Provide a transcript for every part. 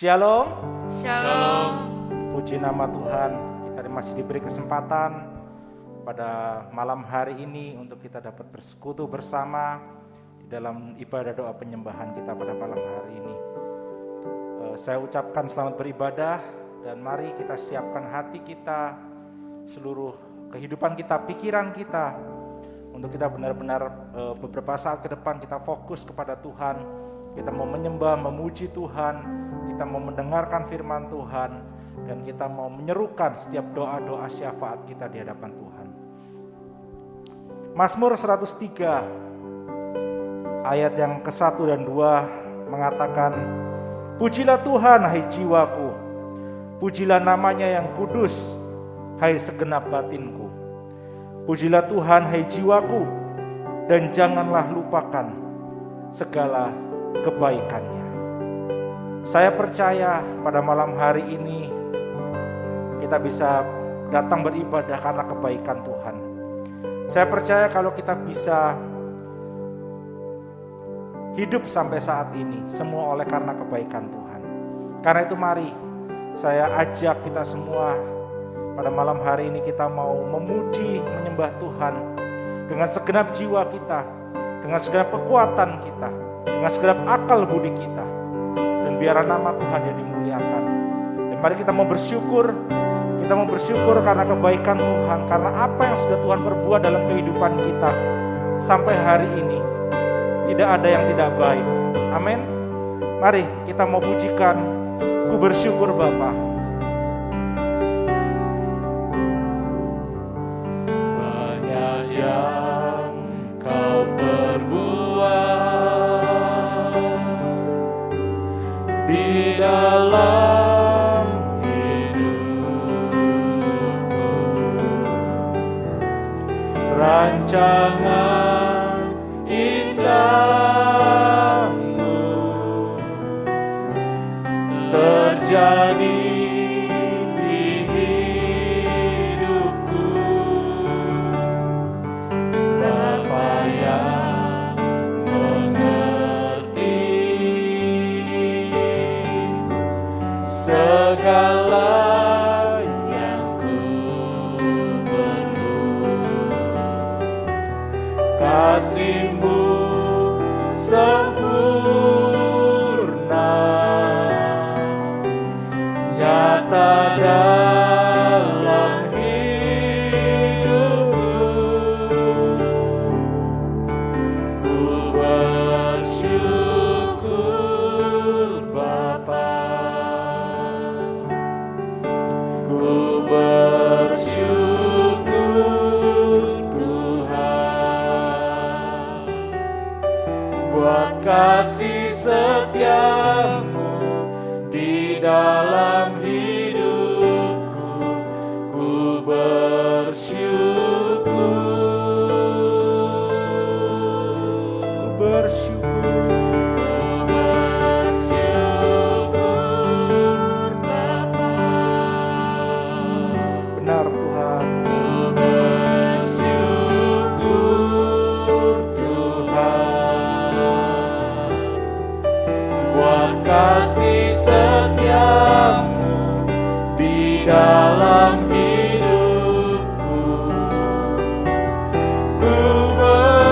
Shalom. Shalom. Puji nama Tuhan, kita masih diberi kesempatan pada malam hari ini untuk kita dapat bersekutu bersama di dalam ibadah doa penyembahan kita pada malam hari ini. Saya ucapkan selamat beribadah dan mari kita siapkan hati kita, seluruh kehidupan kita, pikiran kita, untuk kita benar-benar beberapa saat ke depan kita fokus kepada Tuhan. Kita mau menyembah, memuji Tuhan, kita mau mendengarkan firman Tuhan, dan kita mau menyerukan setiap doa-doa syafaat kita di hadapan Tuhan. Mazmur 103 ayat yang ke-1 dan 2 mengatakan, pujilah Tuhan hai jiwaku, pujilah namanya yang kudus hai segenap batinku. Pujilah Tuhan hai jiwaku, dan janganlah lupakan segala kebaikannya. Saya percaya pada malam hari ini kita bisa datang beribadah karena kebaikan Tuhan. Saya percaya kalau kita bisa hidup sampai saat ini, semua oleh karena kebaikan Tuhan. Karena itu mari saya ajak kita semua pada malam hari ini, kita mau memuji, menyembah Tuhan dengan segenap jiwa kita, dengan segenap kekuatan kita, dengan segenap akal budi kita, dan biar nama Tuhan yang dimuliakan. Dan mari kita mau bersyukur karena kebaikan Tuhan, karena apa yang sudah Tuhan perbuat dalam kehidupan kita sampai hari ini. Tidak ada yang tidak baik. Amin. Mari kita mau pujikan, ku bersyukur Bapa. Banyak yang kau perbuat di dalam hidupku, rancangan indahmu terjadi di hidupku. Bapa yang mengerti segala yang ku perlu, kasih-Mu sempurna nyata dalam hidupku. Ku bersyukur Bapa, ku bersyukur Tuhan buat kasih setia-Mu di dalam hidupku. Ku bersyukur Bapa. Benar Tuhan. Ku bersyukur Tuhan buat kasih setia-Mu di dalam hidupku. Ku bersyukur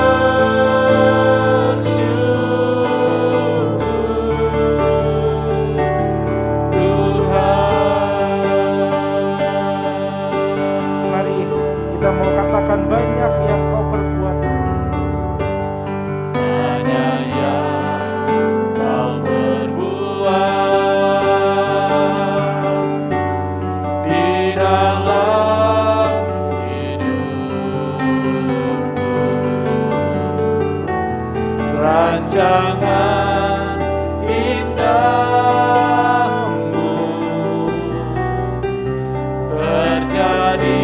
Tuhan. Mari kita mau katakan banyak yang Kau perbuat. Banyak yang Kau perbuat di dalam hidupku, rancangan indahmu terjadi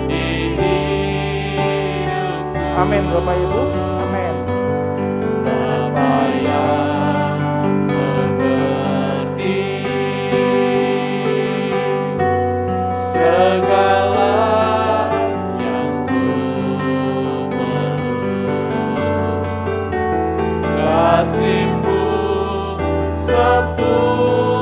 di hidupku. Amin Bapak Ibu. Amin. Bapa yang mengerti segala yang ku perlu, kasih-Mu sempurna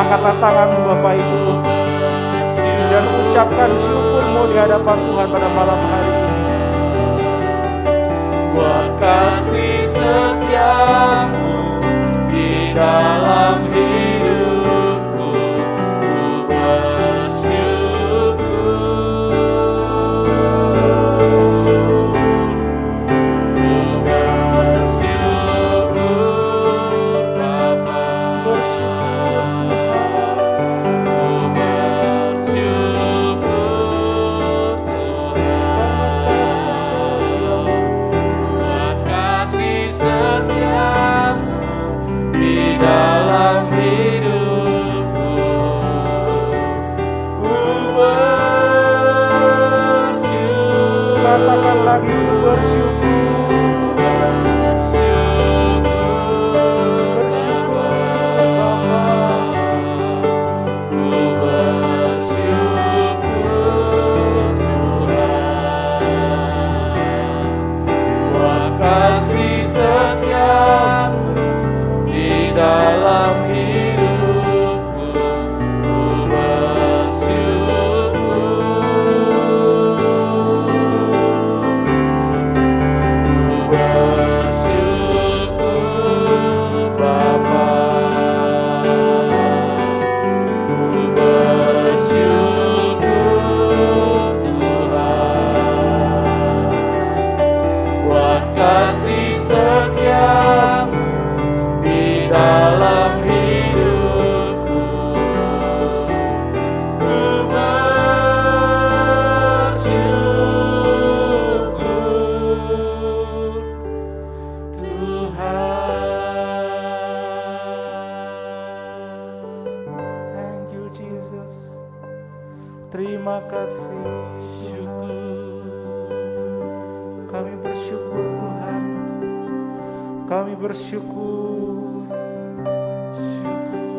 Angkatlah tanganmu Bapak Ibu dan ucapkan syukurmu di hadapan Tuhan pada malam hari ini. Buat kasih setiamu di dalam hidupku, ku bersyukur. Ku bersyukur Bapa, Bersyukur Terima kasih. Kami bersyukur Tuhan. Kami bersyukur.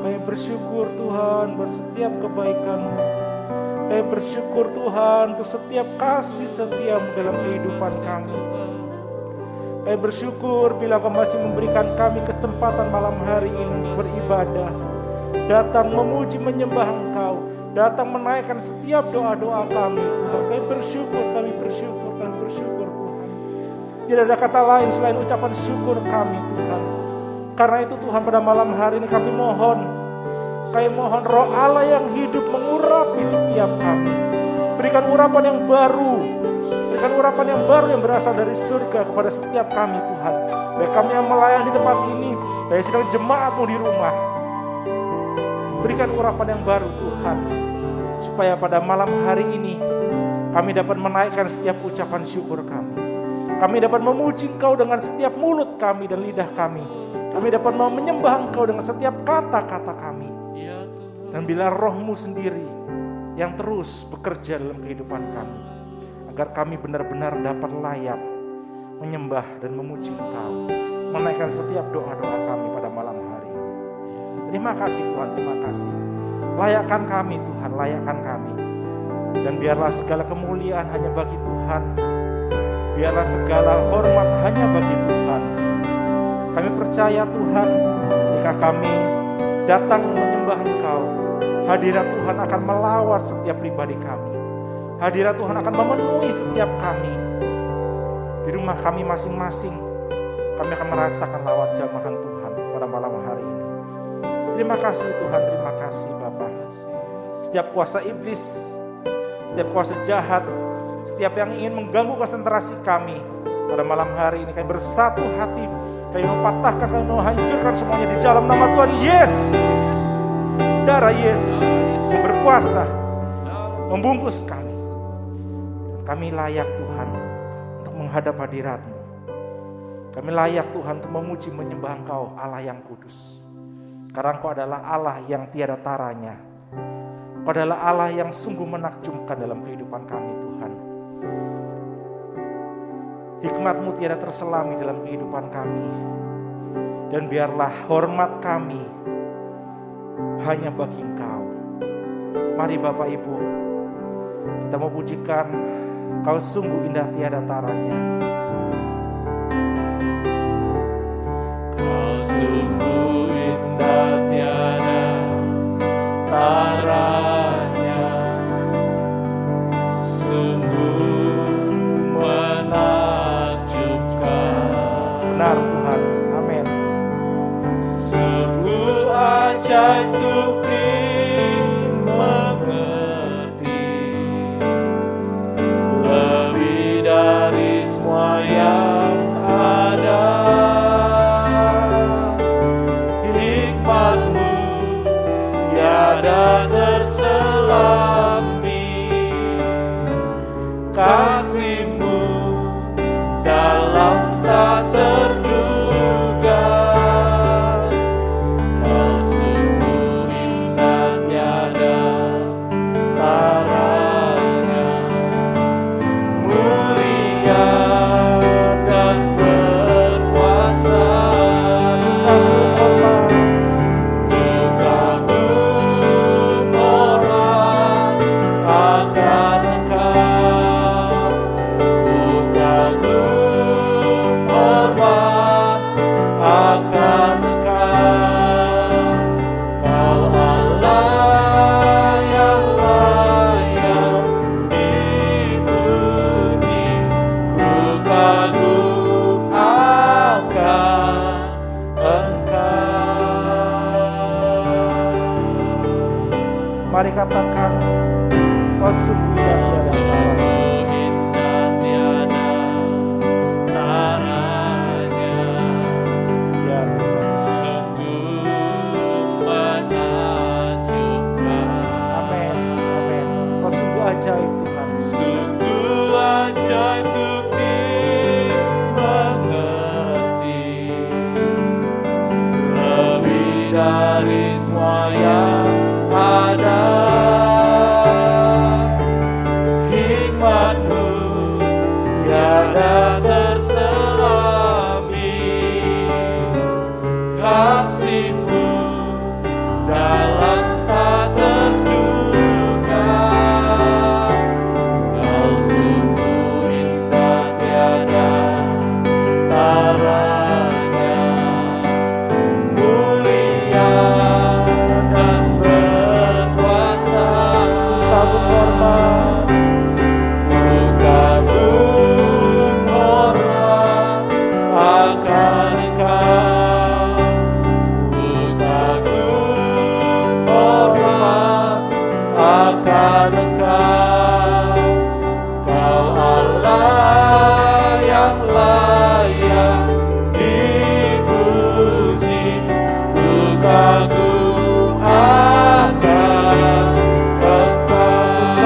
Kami bersyukur Tuhan buat setiap kebaikan-Mu. Kami bersyukur Tuhan untuk setiap kasih setia-Mu dalam kehidupan kami. Kami bersyukur bila Kau masih memberikan kami kesempatan malam hari ini untuk beribadah, datang memuji menyembah Engkau, datang menaikkan setiap doa-doa kami Tuhan. Kami bersyukur Tuhan. Tidak ada kata lain selain ucapan syukur kami Tuhan. Karena itu Tuhan, pada malam hari ini kami mohon Roh Allah yang hidup mengurapi setiap kami. Berikan urapan yang baru, yang berasal dari surga kepada setiap kami Tuhan. Baik kami yang melayani di tempat ini, baik sedang jemaat-Mu di rumah. Berikan urapan yang baru Tuhan, supaya pada malam hari ini kami dapat menaikkan setiap ucapan syukur kami. Kami dapat memuji Engkau dengan setiap mulut kami dan lidah kami. Kami dapat menyembah Engkau dengan setiap kata-kata kami. Dan bila Roh-Mu sendiri yang terus bekerja dalam kehidupan kami, agar kami benar-benar dapat layak menyembah dan memuji Engkau, menaikkan setiap doa-doa kami pada malam hari ini. Terima kasih Tuhan, terima kasih. Layakkan kami Tuhan, layakkan kami. Dan biarlah segala kemuliaan hanya bagi Tuhan. Biarlah segala hormat hanya bagi Tuhan. Kami percaya Tuhan, jika kami datang menyembah Engkau, hadirat Tuhan akan melawat setiap pribadi kami. Hadirat Tuhan akan memenuhi setiap kami. Di rumah kami masing-masing, kami akan merasakan lawat jamahan Tuhan pada malam hari ini. Terima kasih Tuhan, terima kasih Bapa. Setiap kuasa iblis, setiap kuasa jahat, setiap yang ingin mengganggu konsentrasi kami pada malam hari ini, kami bersatu hati, kami mempatahkan, kami menghancurkan semuanya di dalam nama Tuhan Yesus Kristus. Darah Yesus yang berkuasa membungkus kami. Kami layak Tuhan untuk menghadap hadirat-Mu. Kami layak Tuhan untuk memuji menyembah Engkau, Allah yang kudus. Karena Engkau adalah Allah yang tiada taranya. Engkau adalah Allah yang sungguh menakjubkan dalam kehidupan kami Tuhan. Hikmat-Mu tiada terselami dalam kehidupan kami. Dan biarlah hormat kami hanya bagi Engkau. Mari Bapak Ibu, kita mau pujikan Kau sungguh indah tiada taranya. Kau sungguh indah tiada ajaib untuk dimengerti, lebih dari semua yang ada. Hikmat-Mu tiada terselami, kasih-Mu dalam tak terduga. Kau sungguh indah tiada taranya, mulia dan berkuasa. Ku kagum hormat akan Engkau, ku kagum hormat akan Engkau. Kau Allah yang layak dipuji, ku kagum akan Engkau. Mari katakan, Kau sungguh indah tiada tara. Sungguh indah tiada taranya, Ya Tuhan. sungguh menakjubkan. Amin. Amin. Kau sungguh ajaib Tuhan. Sungguh ajaib untuk dimengerti, lebih dari semua yang ada. Hikmat-Mu tiada terselami, kasih-Mu dalam tak terduga. Kau sungguh indah tiada taranya, mulia dan berkuasa. Kagum hormat. Ku kagum hormat akan Engkau, ku kagum hormat akan Engkau. Kau Allah yang layak dipuji, ku kagum akan Engkau.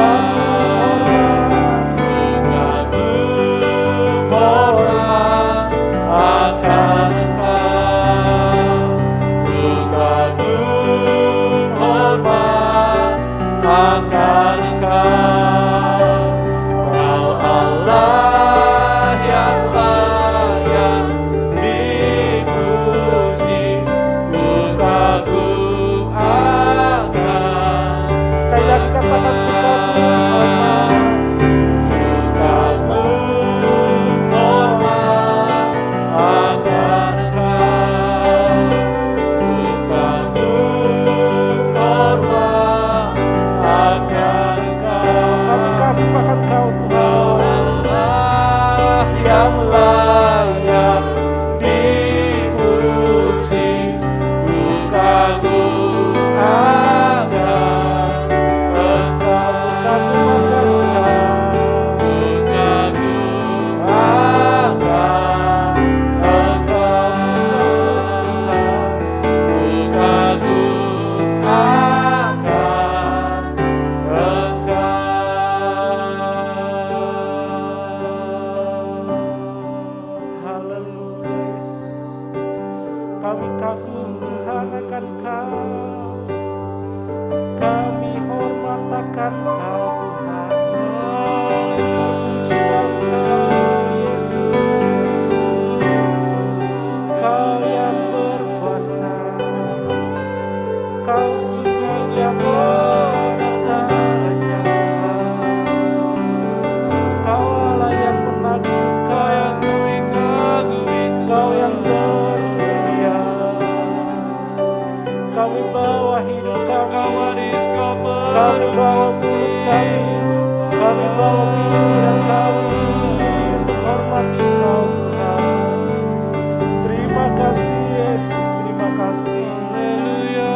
Ku kagum hormat akan Engkau, ku kagum hormat akan Engkau. Kau Allah yang layak dipuji, ku kagum akan. Sekali lagi katakan, Ku kagum hormat. Ku kagum hormat akan Engkau, ku kagum hormat akan Kami Engkau. kagum akan Kau Tuhan. Allah yang layak dipuji, ku kagum akan Engkau. Ku kagum akan Engkau. Ku kagum akan Engkau. Haleluya Yesus. Kami kagum Tuhan akan Kau. Kami hormat akan Kau Tuhan. Terpujilah Engkau Yesus. Kau yang berkuasa. Kau sungguh yang berdaranya. Kau Allah yang menakjubkan. Kau yang bersedia. Kami bawa hidup kami, kami bawa mulut kami, kami bawa pikiran kami untuk hormati Kau Tuhan. Terima kasih Yesus, terima kasih. Haleluya.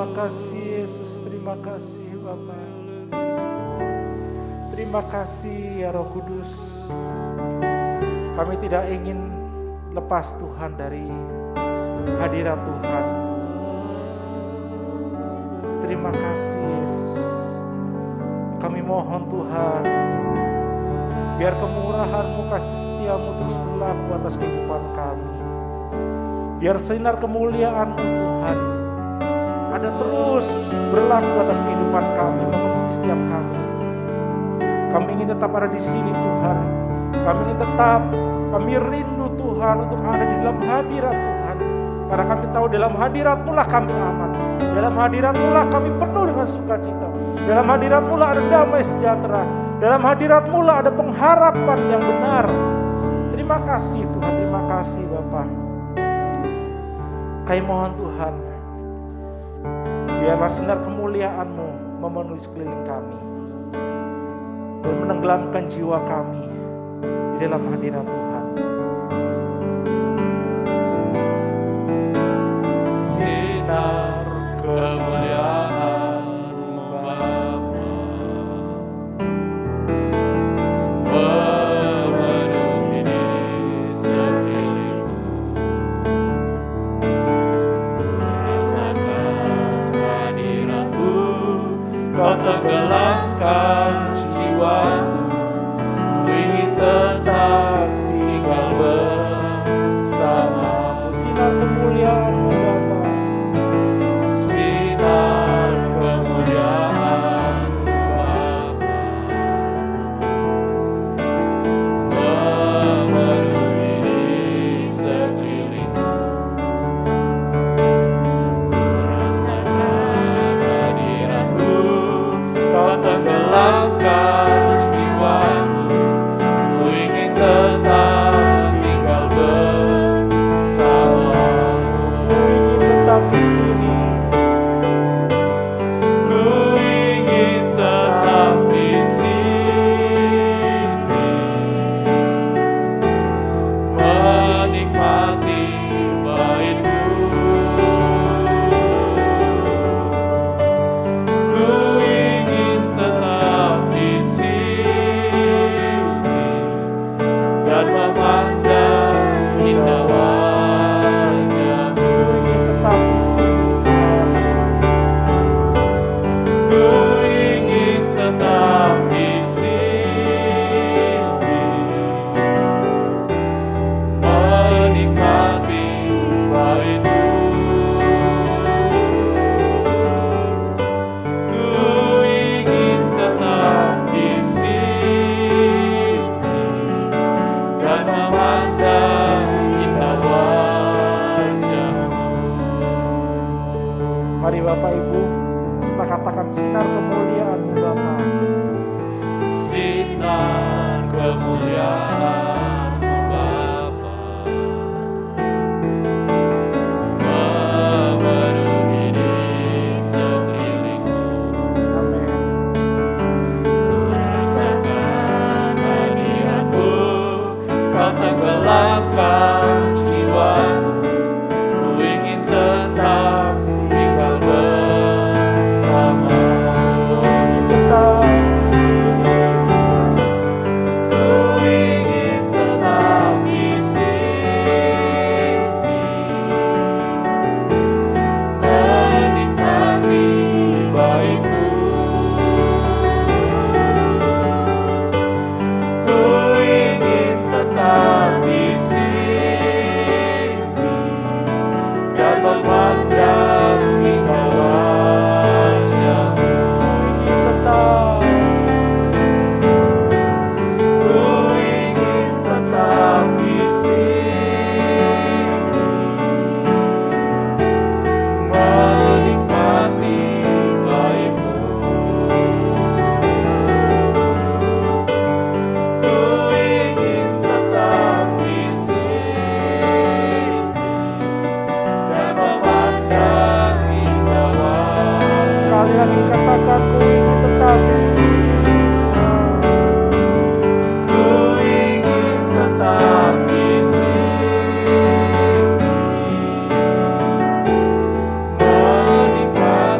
Terima kasih Yesus, terima kasih Bapa. Terima kasih ya Roh Kudus. Kami tidak ingin lepas Tuhan dari hadirat Tuhan. Terima kasih Yesus. Kami mohon Tuhan, biar kemurahan-Mu, kasih setia-Mu terus berlaku atas kehidupan kami. Biar sinar kemuliaan-Mu Tuhan ada terus berlaku atas kehidupan kami, memenuhi setiap kami. Kami ingin tetap ada di sini Tuhan. Kami rindu Tuhan untuk ada di dalam hadirat Tuhan. Karena kami tahu dalam hadirat-Mu lah kami aman. Dalam hadirat-Mu lah kami penuh dengan sukacita. Dalam hadirat-Mu lah ada damai sejahtera. Dalam hadirat-Mu lah ada pengharapan yang benar. Terima kasih Tuhan, terima kasih Bapa. Kami mohon Tuhan, biarlah sinar kemuliaan-Mu memenuhi sekeliling kami dan menenggelamkan jiwa kami di dalam hadirat Tuhan. Sinar kemuliaan-Mu Bapa memenuhi di sekelilingku. Rasakan hadirat-Mu, Kau tenggelamkan jiwaku. Ku ingin tetap tinggal bersama-Mu. Sinar kemuliaan-Mu Bapa. Sinar kemuliaan-Mu Bapa memenuhi di sekelilingku. Ku rasakan hadirat-Mu, Kau tenggelamkan jiwaku. Ku ingin tetap tinggal bersama-Mu. Ku ingin tetap di sini. Ku ingin tetap di sini, menikmati bait-Mu. Ku ingin tetap di sini dan memandang indah wajah-Mu. Ku ingin tetap di sini. Ku ingin tetap di sini, menikmati bait-Mu. Ku ingin tetap di sini dan memandang indah wajah-Mu. Mari Bapak Ibu, kita katakan sinar kemuliaan-Mu Bapa. Sinar kemuliaan-Mu Bapa memenuhi di sekelilingku. Amin. Ku rasakan hadirat-Mu, Kau tenggelamkan jiwaku. Ku ingin tetap tinggal bersama-Mu. Ku ingin tetap di sini. Ku ingin tetap di sini, menikmati bait-Mu. Ku ingin tetap di sini dan memandang indah wajah-Mu. Ku ingin tetap. Ku ingin tetap di sini, menikmati bait-Mu. Ku ingin tetap di sini dan memandang indah wajah-Mu. Sekali lagi katakan, ku ingin tetap di sini. Ku ingin tetap di sini, menikmati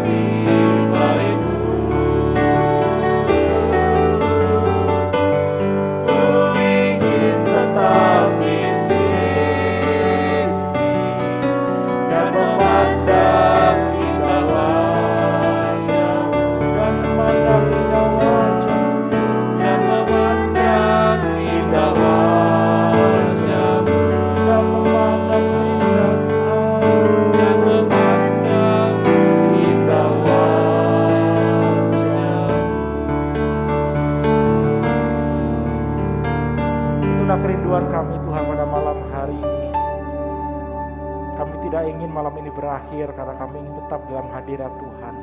ini berakhir karena kami ingin tetap dalam hadirat Tuhan.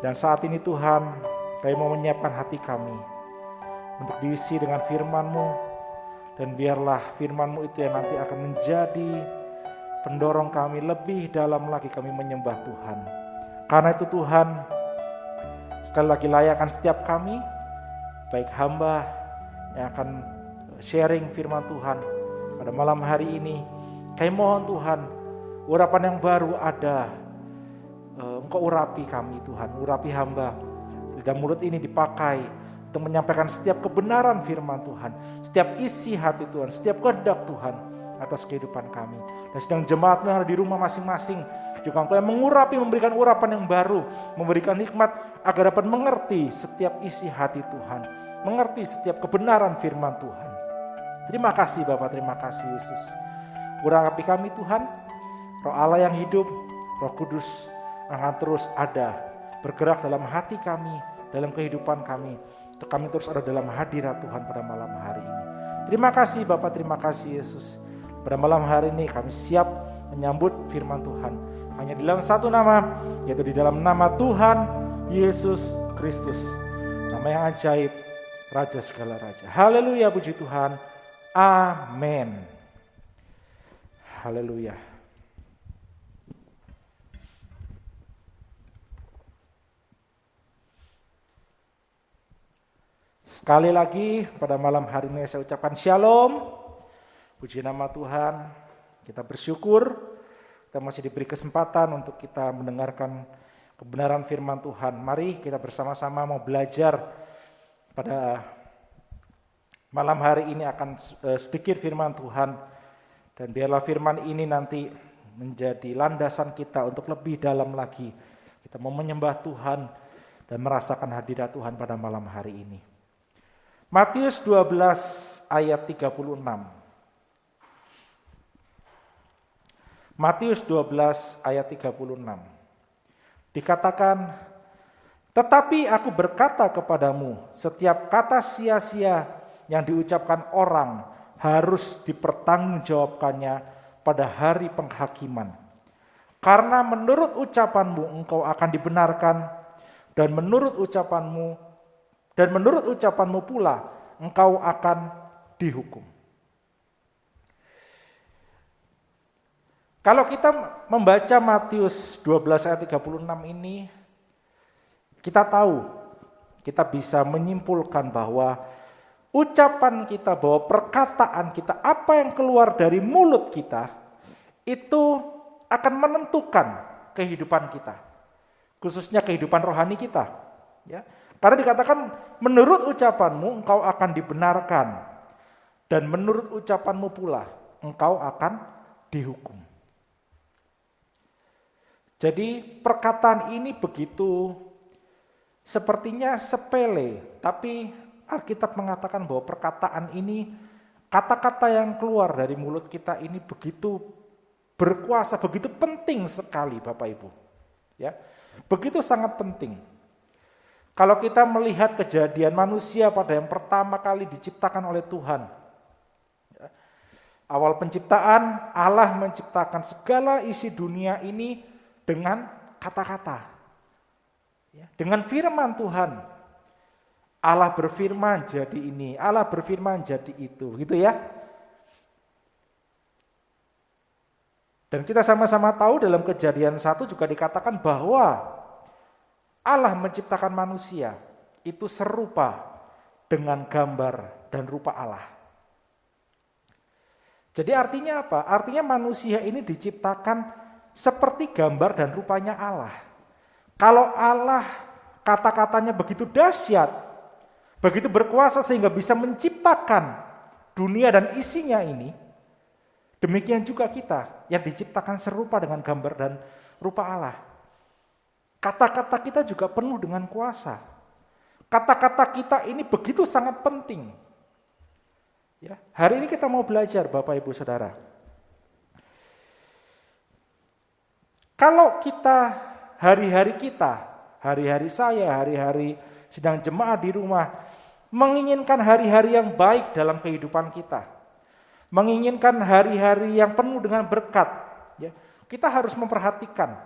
Dan saat ini Tuhan, kami mau menyiapkan hati kami untuk diisi dengan firman-Mu, dan biarlah firman-Mu itu yang nanti akan menjadi pendorong kami lebih dalam lagi kami menyembah Tuhan. Karena itu Tuhan, sekali lagi layakkan setiap kami, baik hamba yang akan sharing firman Tuhan pada malam hari ini. Kami mohon Tuhan, urapan yang baru ada, Engkau urapi kami Tuhan, urapi hamba. Lidah mulut ini dipakai untuk menyampaikan setiap kebenaran firman Tuhan, setiap isi hati Tuhan, setiap kehendak Tuhan atas kehidupan kami. Dan sedang jemaat-Mu yang ada di rumah masing-masing, juga Engkau yang mengurapi, memberikan urapan yang baru, memberikan hikmat agar dapat mengerti setiap isi hati Tuhan, mengerti setiap kebenaran firman Tuhan. Terima kasih Bapa, terima kasih Yesus. Urapi kami Tuhan, Roh Allah yang hidup, Roh Kudus akan terus ada, bergerak dalam hati kami, dalam kehidupan kami, untuk kami terus ada dalam hadirat Tuhan pada malam hari ini. Terima kasih Bapak, terima kasih Yesus. Pada malam hari ini kami siap menyambut firman Tuhan, hanya di dalam satu nama, yaitu di dalam nama Tuhan Yesus Kristus, nama yang ajaib, Raja segala Raja. Haleluya, puji Tuhan. Amin. Haleluya. Sekali lagi pada malam hari ini saya ucapkan shalom. Puji nama Tuhan. Kita bersyukur kita masih diberi kesempatan untuk kita mendengarkan kebenaran firman Tuhan. Mari kita bersama-sama mau belajar pada malam hari ini akan sedikit firman Tuhan. Dan biarlah firman ini nanti menjadi landasan kita untuk lebih dalam lagi. Kita mau menyembah Tuhan dan merasakan hadirat Tuhan pada malam hari ini. Matius 12 ayat 36. Matius 12 ayat 36. Dikatakan, tetapi aku berkata kepadamu, setiap kata sia-sia yang diucapkan orang harus dipertanggungjawabkannya pada hari penghakiman. Karena menurut ucapanmu engkau akan dibenarkan, dan menurut ucapanmu pula engkau akan dihukum. Kalau kita membaca Matius 12 ayat 36 ini, kita tahu, kita bisa menyimpulkan bahwa ucapan kita, bahwa perkataan kita, apa yang keluar dari mulut kita, itu akan menentukan kehidupan kita. Khususnya kehidupan rohani kita. Ya. Karena dikatakan, menurut ucapanmu engkau akan dibenarkan, dan menurut ucapanmu pula engkau akan dihukum. Jadi perkataan ini begitu sepertinya sepele, tapi Alkitab mengatakan bahwa perkataan ini, kata-kata yang keluar dari mulut kita ini begitu berkuasa, begitu penting sekali Bapak Ibu. Ya, begitu sangat penting. Kalau kita melihat kejadian manusia pada yang pertama kali diciptakan oleh Tuhan. Awal penciptaan, Allah menciptakan segala isi dunia ini dengan kata-kata. Dengan firman Tuhan. Allah berfirman jadi ini, Allah berfirman jadi itu, gitu ya. Dan kita sama-sama tahu dalam Kejadian 1 juga dikatakan bahwa Allah menciptakan manusia itu serupa dengan gambar dan rupa Allah. Jadi artinya apa? Artinya manusia ini diciptakan seperti gambar dan rupanya Allah. Kalau Allah kata-katanya begitu dahsyat, begitu berkuasa sehingga bisa menciptakan dunia dan isinya ini, demikian juga kita yang diciptakan serupa dengan gambar dan rupa Allah. Kata-kata kita juga penuh dengan kuasa. Kata-kata kita ini begitu sangat penting. Ya, hari ini kita mau belajar Bapak Ibu Saudara. Kalau kita, hari-hari saya, hari-hari sedang jemaat di rumah, menginginkan hari-hari yang baik dalam kehidupan kita, menginginkan hari-hari yang penuh dengan berkat, ya, kita harus memperhatikan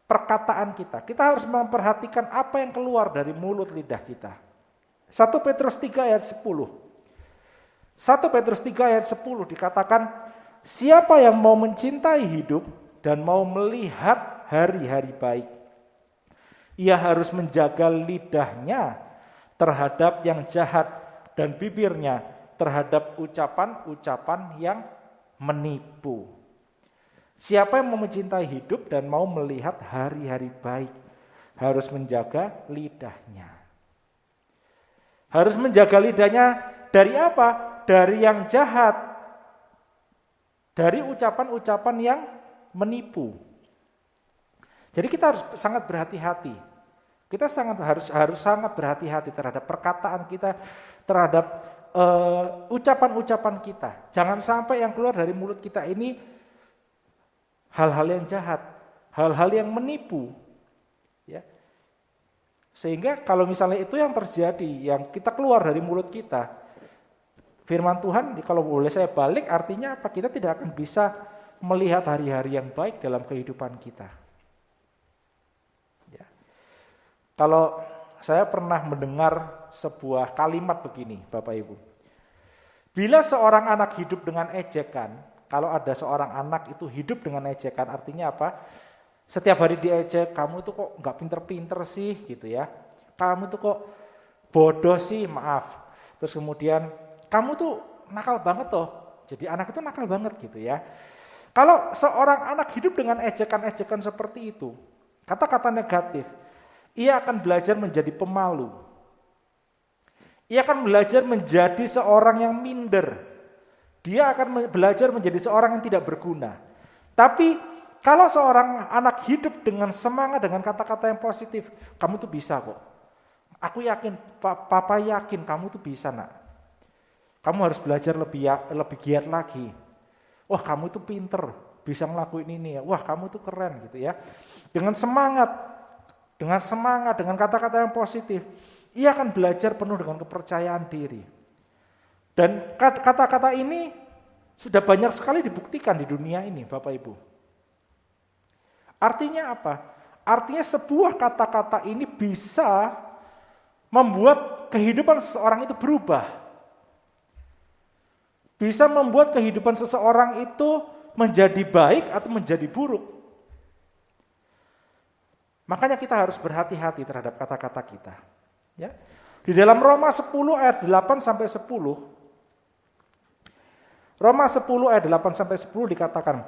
perkataan kita. Kita harus memperhatikan apa yang keluar dari mulut lidah kita. 1 Petrus 3 ayat 10. 1 Petrus 3 ayat 10 dikatakan, siapa yang mau mencintai hidup dan mau melihat hari-hari baik, ia harus menjaga lidahnya terhadap yang jahat dan bibirnya terhadap ucapan-ucapan yang menipu. Siapa yang mau mencintai hidup dan mau melihat hari-hari baik, harus menjaga lidahnya. Harus menjaga lidahnya dari apa? Dari yang jahat. Dari ucapan-ucapan yang menipu. Jadi kita harus sangat berhati-hati. Kita harus sangat berhati-hati terhadap perkataan kita, terhadap ucapan-ucapan kita. Jangan sampai yang keluar dari mulut kita ini hal-hal yang jahat, hal-hal yang menipu. Ya. Sehingga kalau misalnya itu yang terjadi, yang kita keluar dari mulut kita, firman Tuhan, kalau boleh saya balik, artinya apa? Kita tidak akan bisa melihat hari-hari yang baik dalam kehidupan kita. Ya. Kalau saya pernah mendengar sebuah kalimat begini, Bapak Ibu. Bila seorang anak hidup dengan ejekan, kalau ada seorang anak itu hidup dengan ejekan, artinya apa? Setiap hari diejek, kamu tuh kok nggak pinter-pinter sih, gitu ya. Kamu tuh kok bodoh sih, maaf. Terus kemudian, kamu tuh nakal banget toh. Jadi anak itu nakal banget gitu ya. Kalau seorang anak hidup dengan ejekan-ejekan seperti itu, kata-kata negatif, ia akan belajar menjadi pemalu. Ia akan belajar menjadi seorang yang minder. Dia akan belajar menjadi seorang yang tidak berguna. Tapi kalau seorang anak hidup dengan semangat, dengan kata-kata yang positif, kamu tuh bisa kok. Aku yakin, papa yakin kamu tuh bisa, nak. Kamu harus belajar lebih giat lagi. Wah, kamu tuh pinter, bisa ngelakuin ini ya. Wah, kamu tuh keren gitu ya. Dengan semangat, dengan kata-kata yang positif, ia akan belajar penuh dengan kepercayaan diri. Dan kata-kata ini sudah banyak sekali dibuktikan di dunia ini, Bapak Ibu. Artinya apa? Artinya sebuah kata-kata ini bisa membuat kehidupan seseorang itu berubah. Bisa membuat kehidupan seseorang itu menjadi baik atau menjadi buruk. Makanya kita harus berhati-hati terhadap kata-kata kita. Ya. Di dalam Roma 10 ayat 8 sampai 10, Roma 10 ayat 8 sampai 10 dikatakan,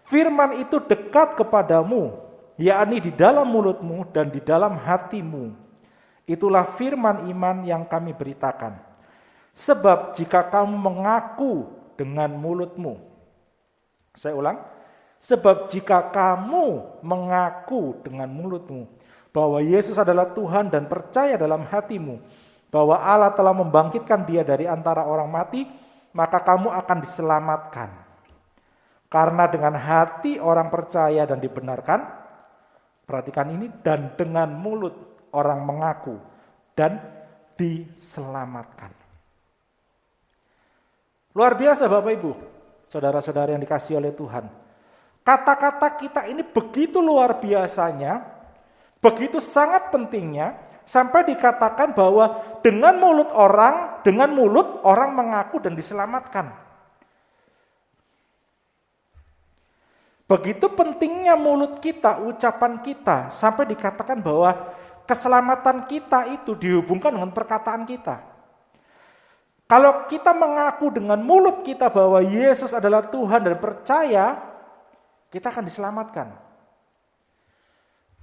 firman itu dekat kepadamu, yakni di dalam mulutmu dan di dalam hatimu. Itulah firman iman yang kami beritakan. Sebab jika kamu mengaku dengan mulutmu, saya ulang, sebab jika kamu mengaku dengan mulutmu bahwa Yesus adalah Tuhan dan percaya dalam hatimu bahwa Allah telah membangkitkan dia dari antara orang mati, maka kamu akan diselamatkan. Karena dengan hati orang percaya dan dibenarkan, perhatikan ini, dan dengan mulut orang mengaku dan diselamatkan. Luar biasa Bapak Ibu, saudara-saudara yang dikasihi oleh Tuhan. Kata-kata kita ini begitu luar biasanya, begitu sangat pentingnya, sampai dikatakan bahwa dengan mulut orang mengaku dan diselamatkan. Begitu pentingnya mulut kita, ucapan kita, sampai dikatakan bahwa keselamatan kita itu dihubungkan dengan perkataan kita. Kalau kita mengaku dengan mulut kita bahwa Yesus adalah Tuhan dan percaya, kita akan diselamatkan.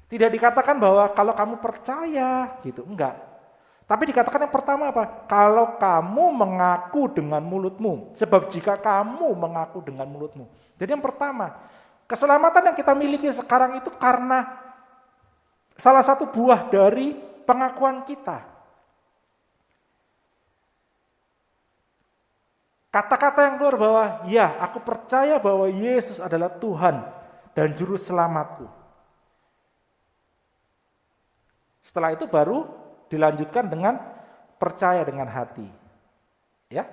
Tidak dikatakan bahwa kalau kamu percaya gitu, enggak. Tapi dikatakan yang pertama apa? Kalau kamu mengaku dengan mulutmu. Sebab jika kamu mengaku dengan mulutmu. Jadi yang pertama, keselamatan yang kita miliki sekarang itu karena salah satu buah dari pengakuan kita. Kata-kata yang keluar bahwa, ya aku percaya bahwa Yesus adalah Tuhan dan Juru Selamatku. Setelah itu baru dilanjutkan dengan percaya dengan hati. Ya,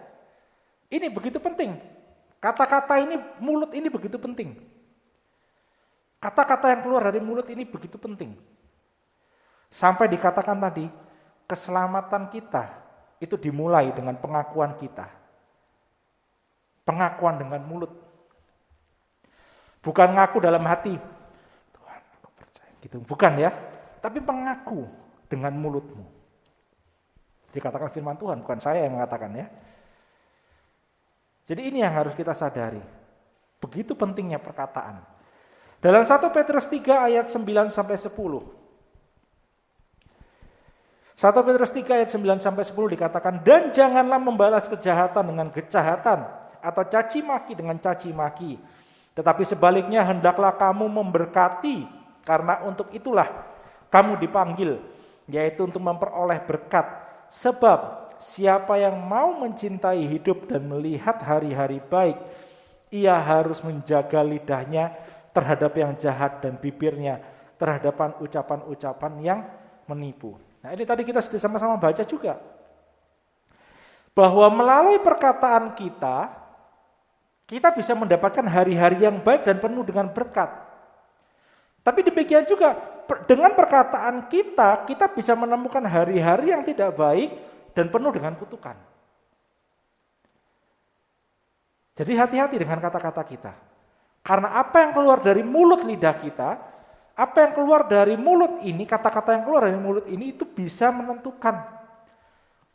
ini begitu penting. Kata-kata ini, mulut ini begitu penting. Kata-kata yang keluar dari mulut ini begitu penting. Sampai dikatakan tadi, keselamatan kita itu dimulai dengan pengakuan kita. Pengakuan dengan mulut. Bukan ngaku dalam hati, Tuhan aku percaya gitu. Bukan ya, tapi pengaku dengan mulutmu. Dikatakan firman Tuhan, bukan saya yang mengatakan ya. Jadi ini yang harus kita sadari. Begitu pentingnya perkataan. Dalam 1 Petrus 3 ayat 9 sampai 10. 1 Petrus 3 ayat 9 sampai 10 dikatakan, dan janganlah membalas kejahatan dengan kejahatan atau caci maki dengan caci maki. Tetapi sebaliknya hendaklah kamu memberkati, karena untuk itulah kamu dipanggil, yaitu untuk memperoleh berkat. Sebab siapa yang mau mencintai hidup dan melihat hari-hari baik, ia harus menjaga lidahnya terhadap yang jahat dan bibirnya terhadap ucapan-ucapan yang menipu. Nah ini tadi kita sudah sama-sama baca juga. Bahwa melalui perkataan kita bisa mendapatkan hari-hari yang baik dan penuh dengan berkat. Tapi demikian juga dengan perkataan kita bisa menemukan hari-hari yang tidak baik dan penuh dengan kutukan. Jadi hati-hati dengan kata-kata kita. Karena apa yang keluar dari mulut lidah kita, apa yang keluar dari mulut ini, kata-kata yang keluar dari mulut ini itu bisa menentukan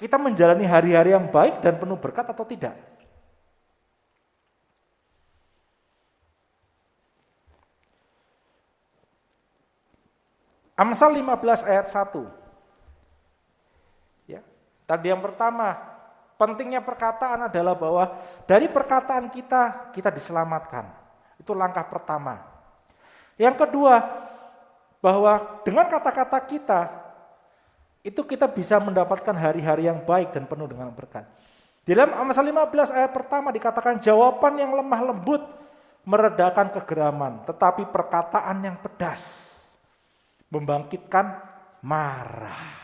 kita menjalani hari-hari yang baik dan penuh berkat atau tidak. Amsal 15 ayat 1. Ya, tadi yang pertama, pentingnya perkataan adalah bahwa dari perkataan kita diselamatkan. Itu langkah pertama. Yang kedua, bahwa dengan kata-kata itu kita bisa mendapatkan hari-hari yang baik dan penuh dengan berkat. Di dalam Amsal 15 ayat pertama dikatakan, jawaban yang lemah lembut meredakan kegeraman, tetapi perkataan yang pedas membangkitkan marah.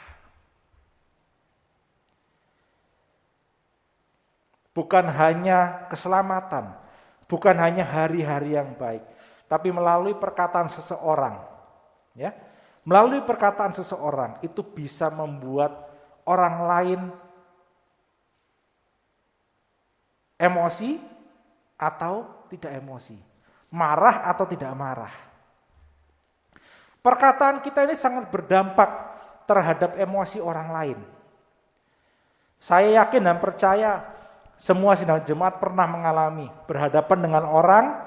Bukan hanya keselamatan, bukan hanya hari-hari yang baik, tapi melalui perkataan seseorang, ya, melalui perkataan seseorang itu bisa membuat orang lain emosi atau tidak emosi, marah atau tidak marah. Perkataan kita ini sangat berdampak terhadap emosi orang lain. Saya yakin dan percaya semua sidang jemaat pernah mengalami berhadapan dengan orang,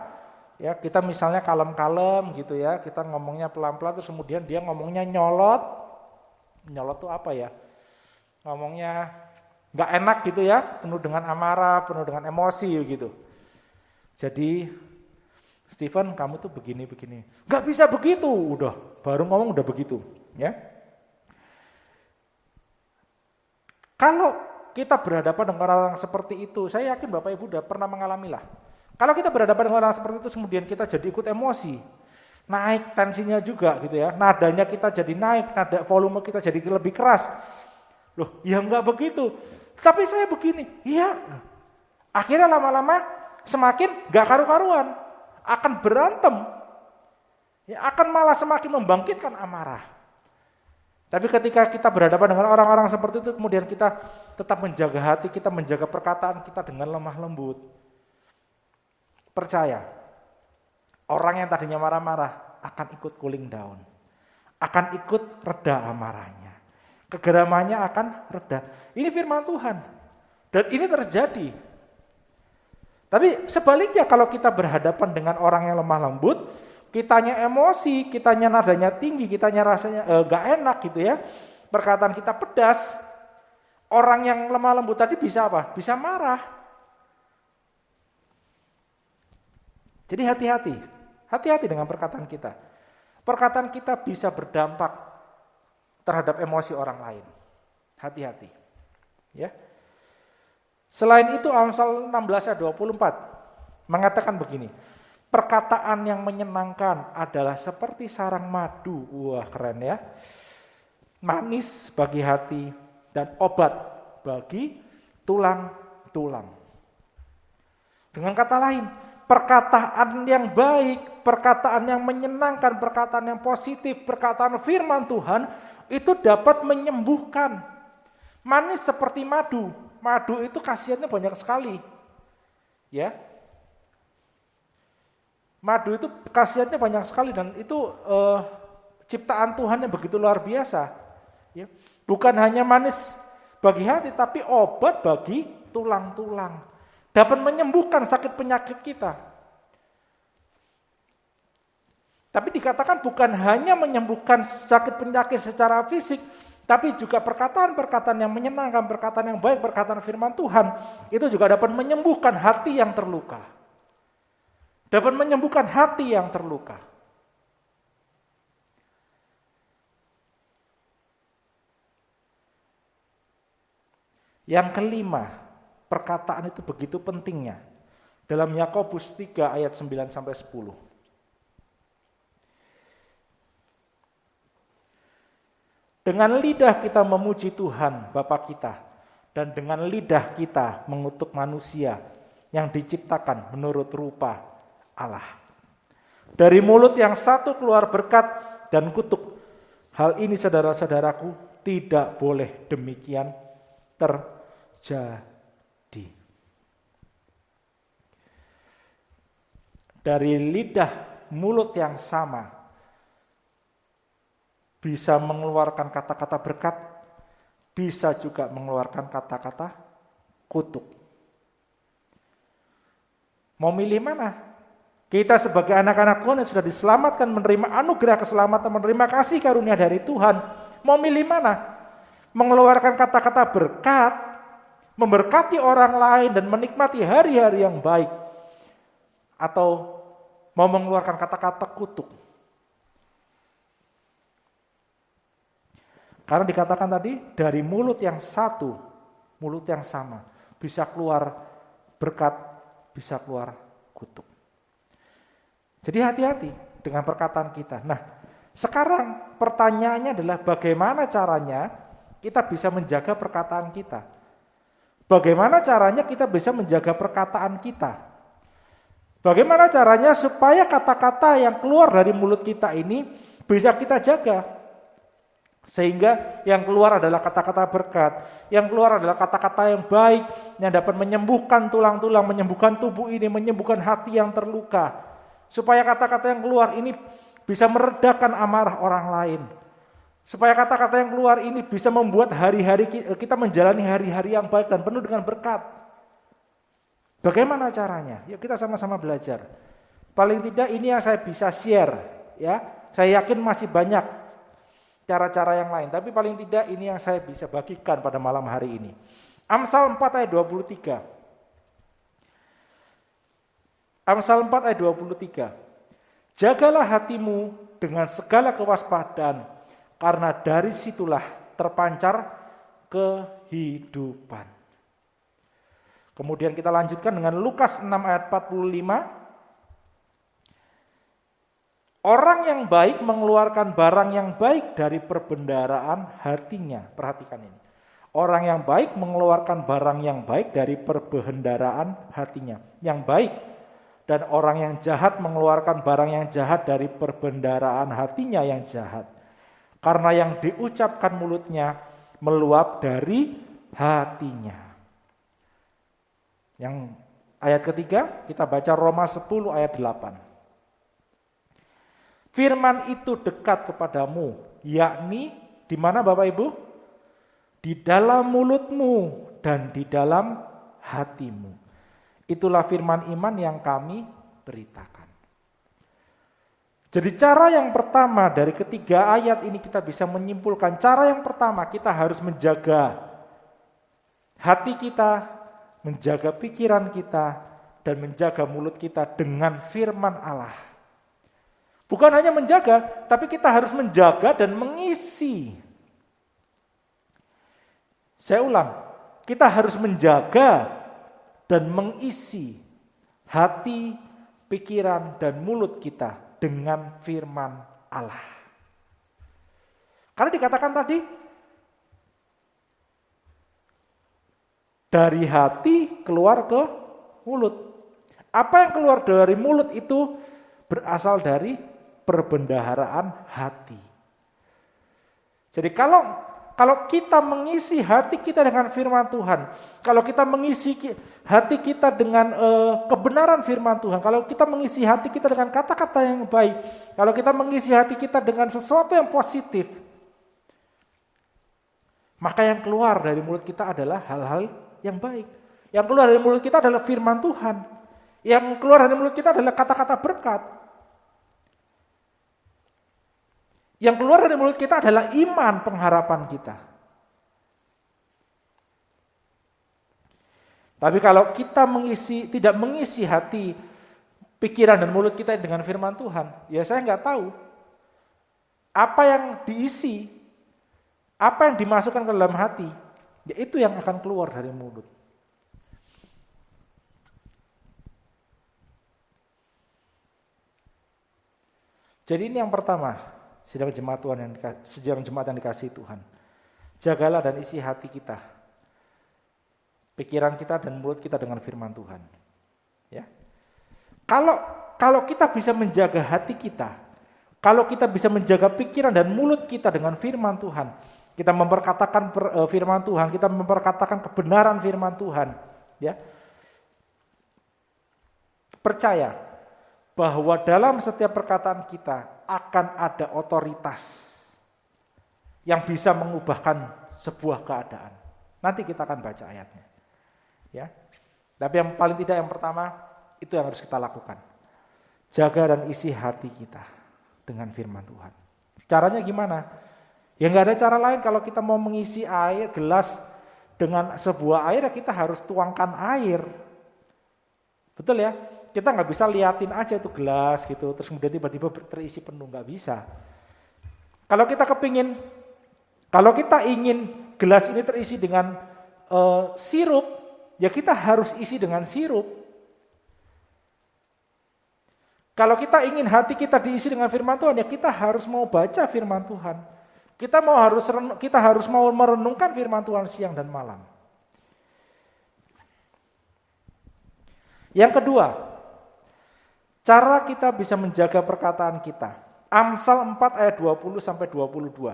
ya kita misalnya kalem-kalem gitu ya, kita ngomongnya pelan-pelan terus kemudian dia ngomongnya nyolot tuh apa ya? Ngomongnya nggak enak gitu ya, penuh dengan amarah, penuh dengan emosi gitu. Jadi Stephen kamu tuh begini, nggak bisa begitu, udah baru ngomong udah begitu, ya. Kalau kita berhadapan dengan orang seperti itu, saya yakin Bapak Ibu udah pernah mengalami lah. Kalau kita berhadapan dengan orang seperti itu, kemudian kita jadi ikut emosi, naik tensinya juga gitu ya, nadanya kita jadi naik, nada volume kita jadi lebih keras. Loh, ya enggak begitu. Tapi saya begini, iya. Akhirnya lama-lama semakin enggak karu-karuan, akan berantem, ya akan malah semakin membangkitkan amarah. Tapi ketika kita berhadapan dengan orang-orang seperti itu, kemudian kita tetap menjaga hati, kita menjaga perkataan kita dengan lemah lembut. Percaya, orang yang tadinya marah-marah akan ikut cooling down, akan ikut reda amarahnya. Kegeramannya akan reda. Ini firman Tuhan. Dan ini terjadi. Tapi sebaliknya kalau kita berhadapan dengan orang yang lemah lembut, kitanya emosi, kitanya nadanya tinggi, kitanya rasanya gak enak gitu ya. Perkataan kita pedas. Orang yang lemah lembut tadi bisa apa? Bisa marah. Jadi hati-hati. Hati-hati dengan perkataan kita. Perkataan kita bisa berdampak terhadap emosi orang lain. Hati-hati. Ya. Selain itu Amsal 16 ayat 24 mengatakan begini. Perkataan yang menyenangkan adalah seperti sarang madu. Wah, keren ya. Manis bagi hati dan obat bagi tulang-tulang. Dengan kata lain, perkataan yang baik, perkataan yang menyenangkan, perkataan yang positif, perkataan firman Tuhan itu dapat menyembuhkan. Manis seperti madu. Madu itu khasiatnya banyak sekali. Ya. Madu itu khasiatnya banyak sekali dan itu ciptaan Tuhan yang begitu luar biasa. Ya. Bukan hanya manis bagi hati, tapi obat bagi tulang-tulang. Dapat menyembuhkan sakit penyakit kita. Tapi dikatakan bukan hanya menyembuhkan sakit penyakit secara fisik, tapi juga perkataan-perkataan yang menyenangkan, perkataan yang baik, perkataan firman Tuhan, itu juga dapat menyembuhkan hati yang terluka. Dapat menyembuhkan hati yang terluka. Yang kelima, perkataan itu begitu pentingnya. Dalam Yakobus 3 ayat 9 sampai 10. Dengan lidah kita memuji Tuhan Bapa kita, dan dengan lidah kita mengutuk manusia yang diciptakan menurut rupa Allah. Dari mulut yang satu keluar berkat dan kutuk. Hal ini saudara-saudaraku tidak boleh demikian terjadi. Dari lidah mulut yang sama bisa mengeluarkan kata-kata berkat, bisa juga mengeluarkan kata-kata kutuk. Mau milih mana? Kita sebagai anak-anak Tuhan yang sudah diselamatkan, menerima anugerah keselamatan, menerima kasih karunia dari Tuhan, mau milih mana? Mengeluarkan kata-kata berkat, memberkati orang lain dan menikmati hari-hari yang baik, atau mau mengeluarkan kata-kata kutuk. Karena dikatakan tadi dari mulut yang satu, mulut yang sama, bisa keluar berkat, bisa keluar kutuk. Jadi hati-hati dengan perkataan kita. Nah, sekarang pertanyaannya adalah bagaimana caranya kita bisa menjaga perkataan kita? Bagaimana caranya kita bisa menjaga perkataan kita? Bagaimana caranya supaya kata-kata yang keluar dari mulut kita ini bisa kita jaga? Sehingga yang keluar adalah kata-kata berkat, yang keluar adalah kata-kata yang baik, yang dapat menyembuhkan tulang-tulang, menyembuhkan tubuh ini, menyembuhkan hati yang terluka. Supaya kata-kata yang keluar ini bisa meredakan amarah orang lain. Supaya kata-kata yang keluar ini bisa membuat hari-hari kita menjalani hari-hari yang baik dan penuh dengan berkat. Bagaimana caranya? Yuk kita sama-sama belajar. Paling tidak ini yang saya bisa share, ya. Saya yakin masih banyak cara-cara yang lain, tapi paling tidak ini yang saya bisa bagikan pada malam hari ini. Amsal 4 ayat 23. Amsal 4 ayat 23. Jagalah hatimu dengan segala kewaspadaan, karena dari situlah terpancar kehidupan. Kemudian kita lanjutkan dengan Lukas 6 ayat 45. Orang yang baik mengeluarkan barang yang baik dari perbendaharaan hatinya. Perhatikan ini. Orang yang baik mengeluarkan barang yang baik dari perbendaharaan hatinya. Yang baik. Dan orang yang jahat mengeluarkan barang yang jahat dari perbendaharaan hatinya yang jahat. Karena yang diucapkan mulutnya meluap dari hatinya. Yang ayat ketiga kita baca Roma 10 ayat 8. Firman itu dekat kepadamu, yakni di mana Bapak Ibu? Di dalam mulutmu dan di dalam hatimu. Itulah firman iman yang kami beritakan. Jadi cara yang pertama dari ketiga ayat ini kita bisa menyimpulkan, cara yang pertama kita harus menjaga hati kita, menjaga pikiran kita, dan menjaga mulut kita dengan firman Allah. Bukan hanya menjaga, tapi kita harus menjaga dan mengisi. Saya ulang, kita harus menjaga dan mengisi hati, pikiran, dan mulut kita dengan firman Allah. Karena dikatakan tadi, dari hati keluar ke mulut. Apa yang keluar dari mulut itu berasal dari perbendaharaan hati. Jadi kalau kita mengisi hati kita dengan firman Tuhan, kalau kita mengisi hati kita dengan kebenaran firman Tuhan, kalau kita mengisi hati kita dengan kata-kata yang baik, kalau kita mengisi hati kita dengan sesuatu yang positif, maka yang keluar dari mulut kita adalah hal-hal yang baik. Yang keluar dari mulut kita adalah firman Tuhan. Yang keluar dari mulut kita adalah kata-kata berkat. Yang keluar dari mulut kita adalah iman, pengharapan kita. Tapi kalau kita tidak mengisi hati, pikiran dan mulut kita dengan firman Tuhan, ya saya nggak tahu apa yang diisi, apa yang dimasukkan ke dalam hati, ya itu yang akan keluar dari mulut. Jadi ini yang pertama, sidang jemaat yang dikasihi Tuhan. Jagalah dan isi hati kita, pikiran kita dan mulut kita dengan firman Tuhan. Ya. Kalau kita bisa menjaga hati kita, kalau kita bisa menjaga pikiran dan mulut kita dengan firman Tuhan, kita memperkatakan firman Tuhan, kita memperkatakan kebenaran firman Tuhan, ya. Percaya bahwa dalam setiap perkataan kita akan ada otoritas yang bisa mengubahkan sebuah keadaan. Nanti kita akan baca ayatnya. Ya. Tapi yang paling tidak yang pertama itu yang harus kita lakukan. Jaga dan isi hati kita dengan firman Tuhan. Caranya gimana? Ya nggak ada cara lain kalau kita mau mengisi air gelas dengan sebuah air, ya kita harus tuangkan air. Betul ya? Kita nggak bisa liatin aja itu gelas gitu, terus kemudian tiba-tiba terisi penuh, nggak bisa. Kalau kita ingin gelas ini terisi dengan sirup, ya kita harus isi dengan sirup. Kalau kita ingin hati kita diisi dengan firman Tuhan, ya kita harus mau baca firman Tuhan. Kita harus mau merenungkan firman Tuhan siang dan malam. Yang kedua, cara kita bisa menjaga perkataan kita. Amsal 4 ayat 20 sampai 22.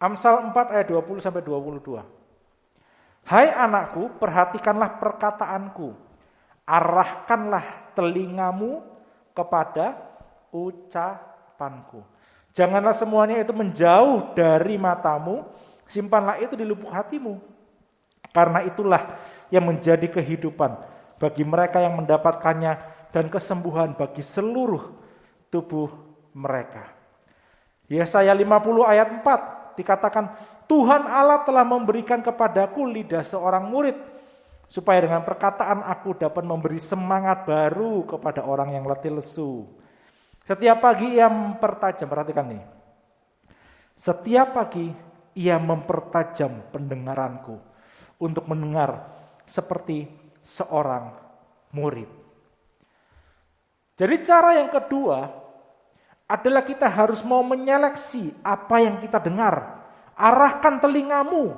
Amsal 4 ayat 20 sampai 22. Hai anakku, perhatikanlah perkataanku. Arahkanlah telingamu kepada ucapanku. Janganlah semuanya itu menjauh dari matamu, simpanlah itu di lubuk hatimu. Karena itulah yang menjadi kehidupan bagi mereka yang mendapatkannya dan kesembuhan bagi seluruh tubuh mereka. Yesaya 50 ayat 4 dikatakan, Tuhan Allah telah memberikan kepadaku lidah seorang murid, supaya dengan perkataan aku dapat memberi semangat baru kepada orang yang letih lesu. Setiap pagi ia mempertajam, perhatikan nih. Setiap pagi ia mempertajam pendengaranku untuk mendengar seperti seorang murid. Jadi cara yang kedua adalah kita harus mau menyeleksi apa yang kita dengar. Arahkan telingamu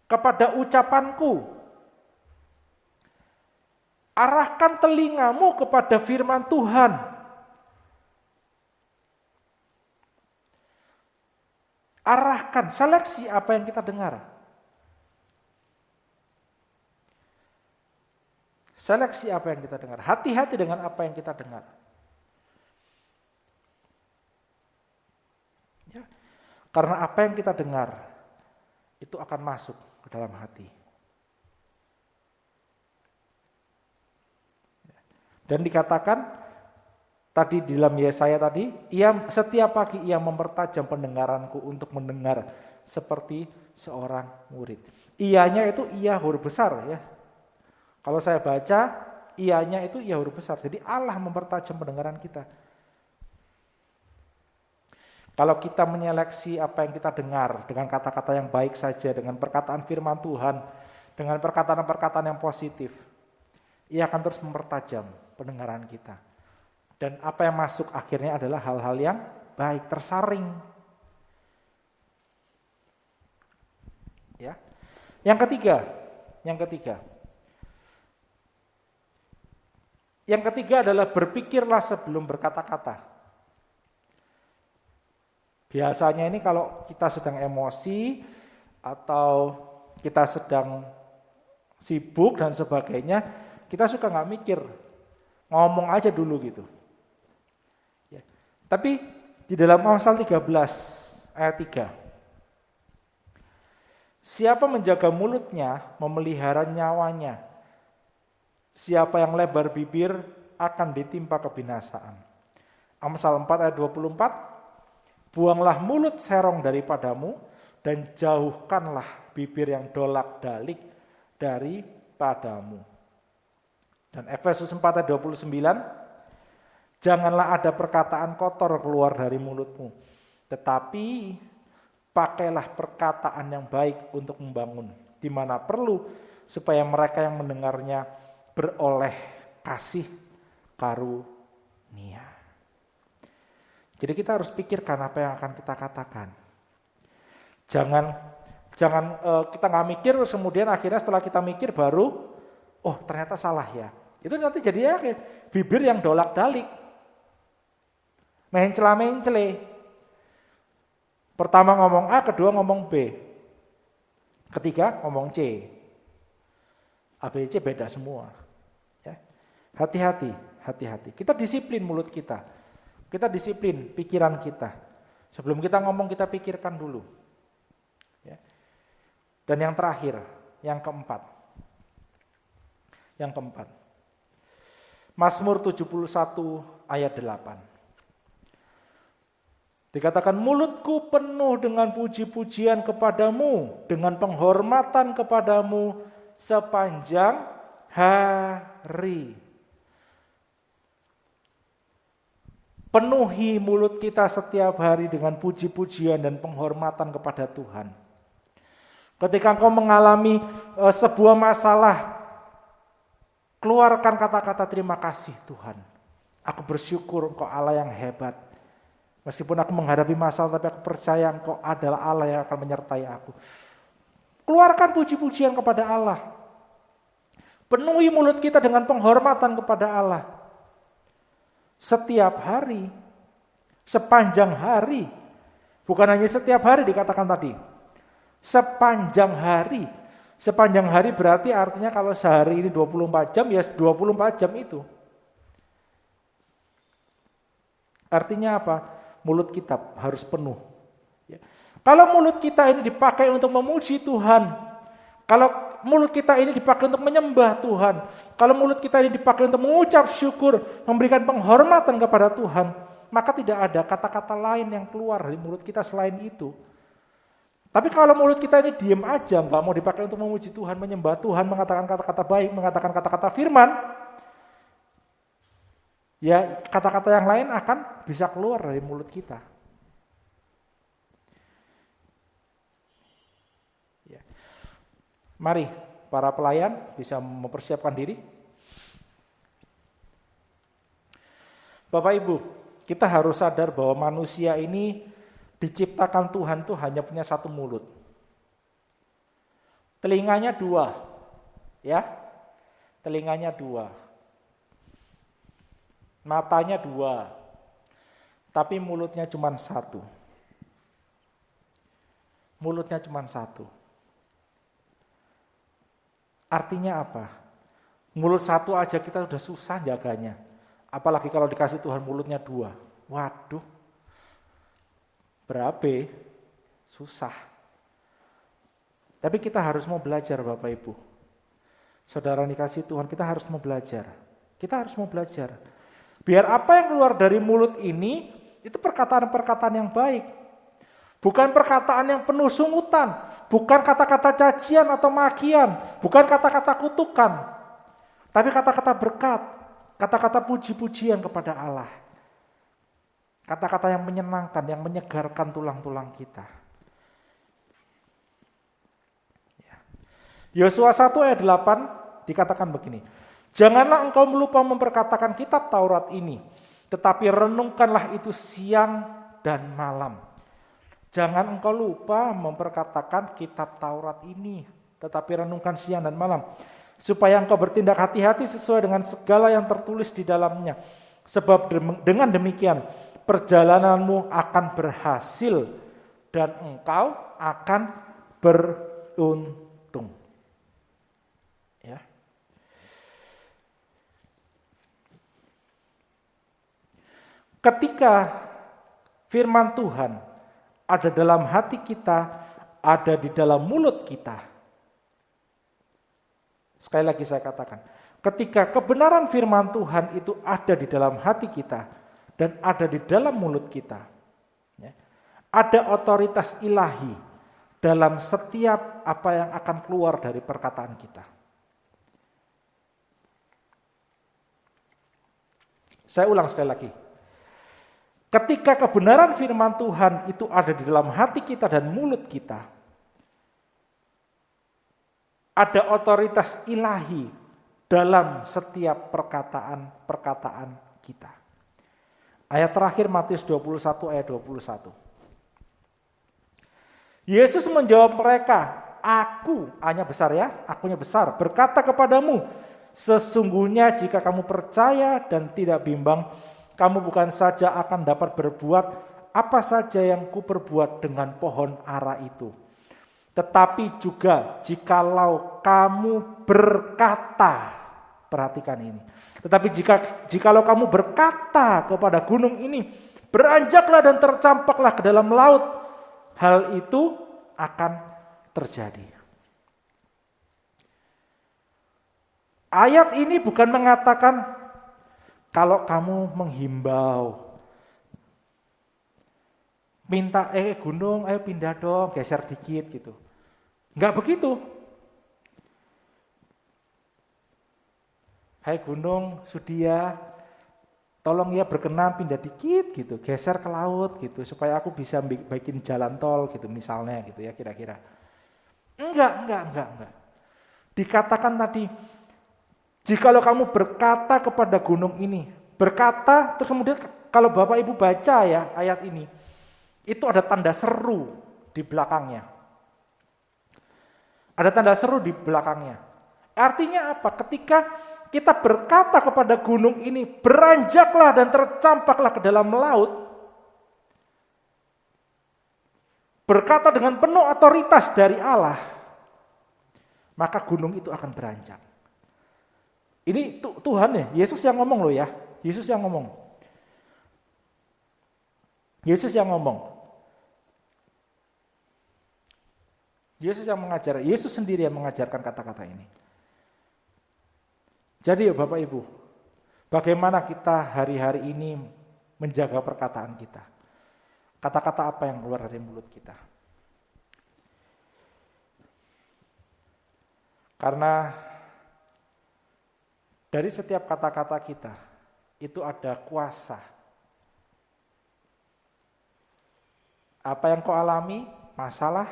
kepada ucapanku. Arahkan telingamu kepada firman Tuhan. Arahkan, seleksi apa yang kita dengar. Seleksi apa yang kita dengar. Hati-hati dengan apa yang kita dengar. Ya. Karena apa yang kita dengar itu akan masuk ke dalam hati. Dan dikatakan tadi di dalam Yesaya tadi, setiap pagi ia mempertajam pendengaranku untuk mendengar seperti seorang murid. Ianya itu iya huruf besar ya. Kalau saya baca, ianya itu iya huruf besar. Jadi Allah mempertajam pendengaran kita. Kalau kita menyeleksi apa yang kita dengar dengan kata-kata yang baik saja, dengan perkataan firman Tuhan, dengan perkataan-perkataan yang positif, ia akan terus mempertajam pendengaran kita. Dan apa yang masuk akhirnya adalah hal-hal yang baik, tersaring. Ya. Yang ketiga. Yang ketiga adalah berpikirlah sebelum berkata-kata. Biasanya ini kalau kita sedang emosi atau kita sedang sibuk dan sebagainya, kita suka nggak mikir, ngomong aja dulu gitu. Ya. Tapi di dalam Amsal 13 ayat 3, siapa menjaga mulutnya, memelihara nyawanya. Siapa yang lebar bibir akan ditimpa kebinasaan. Amsal 4 ayat 24, buanglah mulut serong daripadamu dan jauhkanlah bibir yang dolak-dalik daripadamu. Dan Efesus 4 ayat 29, janganlah ada perkataan kotor keluar dari mulutmu, tetapi pakailah perkataan yang baik untuk membangun, di mana perlu, supaya mereka yang mendengarnya beroleh kasih karunia. Jadi kita harus pikirkan apa yang akan kita katakan. Jangan kita nggak mikir terus kemudian akhirnya setelah kita mikir baru, oh ternyata salah ya. Itu nanti jadinya bibir yang dolak-dalik, mencela-mencele. Pertama ngomong A, kedua ngomong B, ketiga ngomong C. A, B, C beda semua. Ya. Hati-hati. Kita disiplin mulut kita. Kita disiplin pikiran kita. Sebelum kita ngomong kita pikirkan dulu. Ya. Dan yang terakhir, yang keempat. Mazmur 71 ayat 8. Dikatakan, mulutku penuh dengan puji-pujian kepadamu, dengan penghormatan kepadamu sepanjang hari. Penuhi mulut kita setiap hari dengan puji-pujian dan penghormatan kepada Tuhan. Ketika engkau mengalami sebuah masalah, keluarkan kata-kata terima kasih Tuhan. Aku bersyukur engkau Allah yang hebat. Meskipun aku menghadapi masalah, tapi aku percaya engkau adalah Allah yang akan menyertai aku. Keluarkan puji-pujian kepada Allah. Penuhi mulut kita dengan penghormatan kepada Allah. Setiap hari, sepanjang hari, bukan hanya setiap hari dikatakan tadi, sepanjang hari berarti artinya kalau sehari ini 24 jam, ya 24 jam itu. Artinya apa? Mulut kita harus penuh. Kalau mulut kita ini dipakai untuk memuji Tuhan, kalau mulut kita ini dipakai untuk menyembah Tuhan, kalau mulut kita ini dipakai untuk mengucap syukur, memberikan penghormatan kepada Tuhan, maka tidak ada kata-kata lain yang keluar dari mulut kita selain itu. Tapi kalau mulut kita ini diam aja, nggak mau dipakai untuk memuji Tuhan, menyembah Tuhan, mengatakan kata-kata baik, mengatakan kata-kata firman, ya kata-kata yang lain akan bisa keluar dari mulut kita. Mari para pelayan bisa mempersiapkan diri. Bapak Ibu, kita harus sadar bahwa manusia ini diciptakan Tuhan tuh hanya punya satu mulut. Telinganya dua, ya. Telinganya dua. Matanya dua. Tapi mulutnya cuma satu. Mulutnya cuma satu. Artinya apa? Mulut satu aja kita udah susah jaganya. Apalagi kalau dikasih Tuhan mulutnya dua. Waduh. Berabe. Susah. Tapi kita harus mau belajar Bapak Ibu. Saudara dikasih Tuhan, kita harus mau belajar. Kita harus mau belajar. Biar apa yang keluar dari mulut ini, itu perkataan-perkataan yang baik. Bukan perkataan yang penuh sungutan. Bukan kata-kata cacian atau makian, bukan kata-kata kutukan, tapi kata-kata berkat, kata-kata puji-pujian kepada Allah. Kata-kata yang menyenangkan, yang menyegarkan tulang-tulang kita. Yosua 1 ayat 8 dikatakan begini, janganlah engkau lupa memperkatakan kitab Taurat ini, tetapi renungkanlah itu siang dan malam. Jangan engkau lupa memperkatakan kitab Taurat ini, tetapi renungkan siang dan malam. supaya engkau bertindak hati-hati sesuai dengan segala yang tertulis di dalamnya. Sebab dengan demikian perjalananmu akan berhasil dan engkau akan beruntung. Ya. Ketika firman Tuhan ada dalam hati kita, ada di dalam mulut kita. Sekali lagi saya katakan, ketika kebenaran firman Tuhan itu ada di dalam hati kita dan ada di dalam mulut kita, ya, ada otoritas ilahi dalam setiap apa yang akan keluar dari perkataan kita. Saya ulang sekali lagi. Ketika kebenaran firman Tuhan itu ada di dalam hati kita dan mulut kita, ada otoritas ilahi dalam setiap perkataan kita. Ayat terakhir Matius 21 ayat 21. Yesus menjawab mereka, aku, A-nya besar ya, akunya besar, berkata kepadamu, sesungguhnya jika kamu percaya dan tidak bimbang, kamu bukan saja akan dapat berbuat apa saja yang kuperbuat dengan pohon ara itu, tetapi juga jikalau kamu berkata, perhatikan ini, tetapi jikalau kamu berkata kepada gunung ini, beranjaklah dan tercampaklah ke dalam laut, hal itu akan terjadi. Ayat ini bukan mengatakan kalau kamu menghimbau, minta gunung ayo pindah dong, geser dikit gitu. Enggak begitu. Hai gunung Sudia, tolong ya berkenan pindah dikit gitu, geser ke laut gitu supaya aku bisa bikin jalan tol gitu misalnya gitu ya kira-kira. Enggak. Dikatakan tadi, jikalau kamu berkata kepada gunung ini, berkata, terus kemudian kalau Bapak Ibu baca ya ayat ini, itu ada tanda seru di belakangnya. Ada tanda seru di belakangnya. Artinya apa? Ketika kita berkata kepada gunung ini, beranjaklah dan tercampaklah ke dalam laut, berkata dengan penuh otoritas dari Allah, maka gunung itu akan beranjak. Ini Tuhan ya, Yesus yang ngomong loh ya, Yesus yang ngomong. Yesus yang ngomong. Yesus yang mengajar, Yesus sendiri yang mengajarkan kata-kata ini. Jadi ya Bapak Ibu, bagaimana kita hari-hari ini menjaga perkataan kita? Kata-kata apa yang keluar dari mulut kita? Karena dari setiap kata-kata kita, itu ada kuasa. Apa yang kau alami, masalah,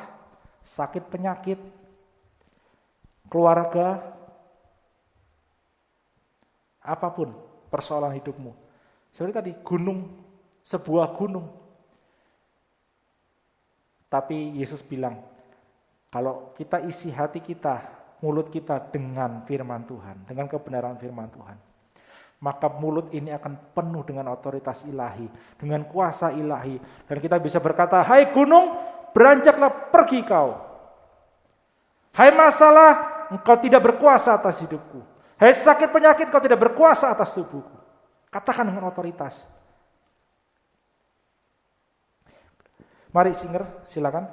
sakit penyakit, keluarga, apapun persoalan hidupmu. Seperti tadi, sebuah gunung. Tapi Yesus bilang, kalau kita isi hati kita, mulut kita dengan firman Tuhan, dengan kebenaran firman Tuhan, maka mulut ini akan penuh dengan otoritas ilahi, dengan kuasa ilahi. Dan kita bisa berkata, hai gunung, beranjaklah pergi kau. Hai masalah, engkau tidak berkuasa atas hidupku. Hai sakit penyakit, engkau tidak berkuasa atas tubuhku. Katakan dengan otoritas. Mari singer, silakan.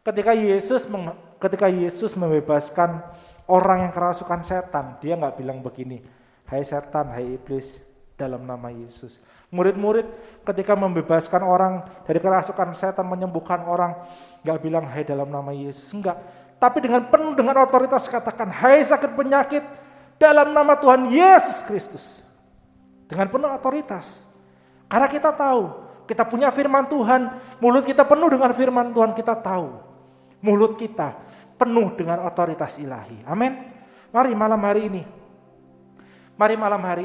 Ketika Yesus membebaskan orang yang kerasukan setan, dia nggak bilang begini, hai setan, hai iblis, dalam nama Yesus. Murid-murid ketika membebaskan orang dari kerasukan setan, menyembuhkan orang, nggak bilang hai dalam nama Yesus, enggak. Tapi penuh dengan otoritas katakan, hai sakit penyakit, dalam nama Tuhan Yesus Kristus. Dengan penuh otoritas. Karena kita tahu, kita punya firman Tuhan, mulut kita penuh dengan firman Tuhan, kita tahu. Mulut kita penuh dengan otoritas ilahi. Amin. Mari malam hari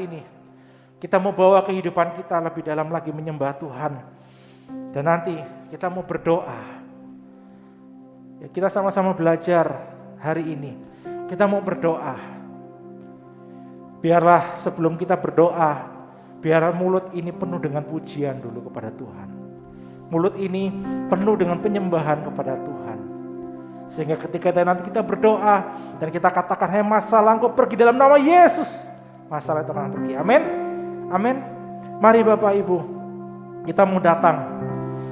ini, kita mau bawa kehidupan kita lebih dalam lagi menyembah Tuhan. Dan nanti kita mau berdoa. Ya, kita sama-sama belajar hari ini. Kita mau berdoa. Biarlah sebelum kita berdoa, biarlah mulut ini penuh dengan pujian dulu kepada Tuhan. Mulut ini penuh dengan penyembahan kepada Tuhan. Sehingga ketika nanti kita berdoa dan kita katakan, "Hai masalah, engkau pergi dalam nama Yesus." Masalah itu akan pergi. Amin. Amin. Mari Bapak Ibu, kita mau datang.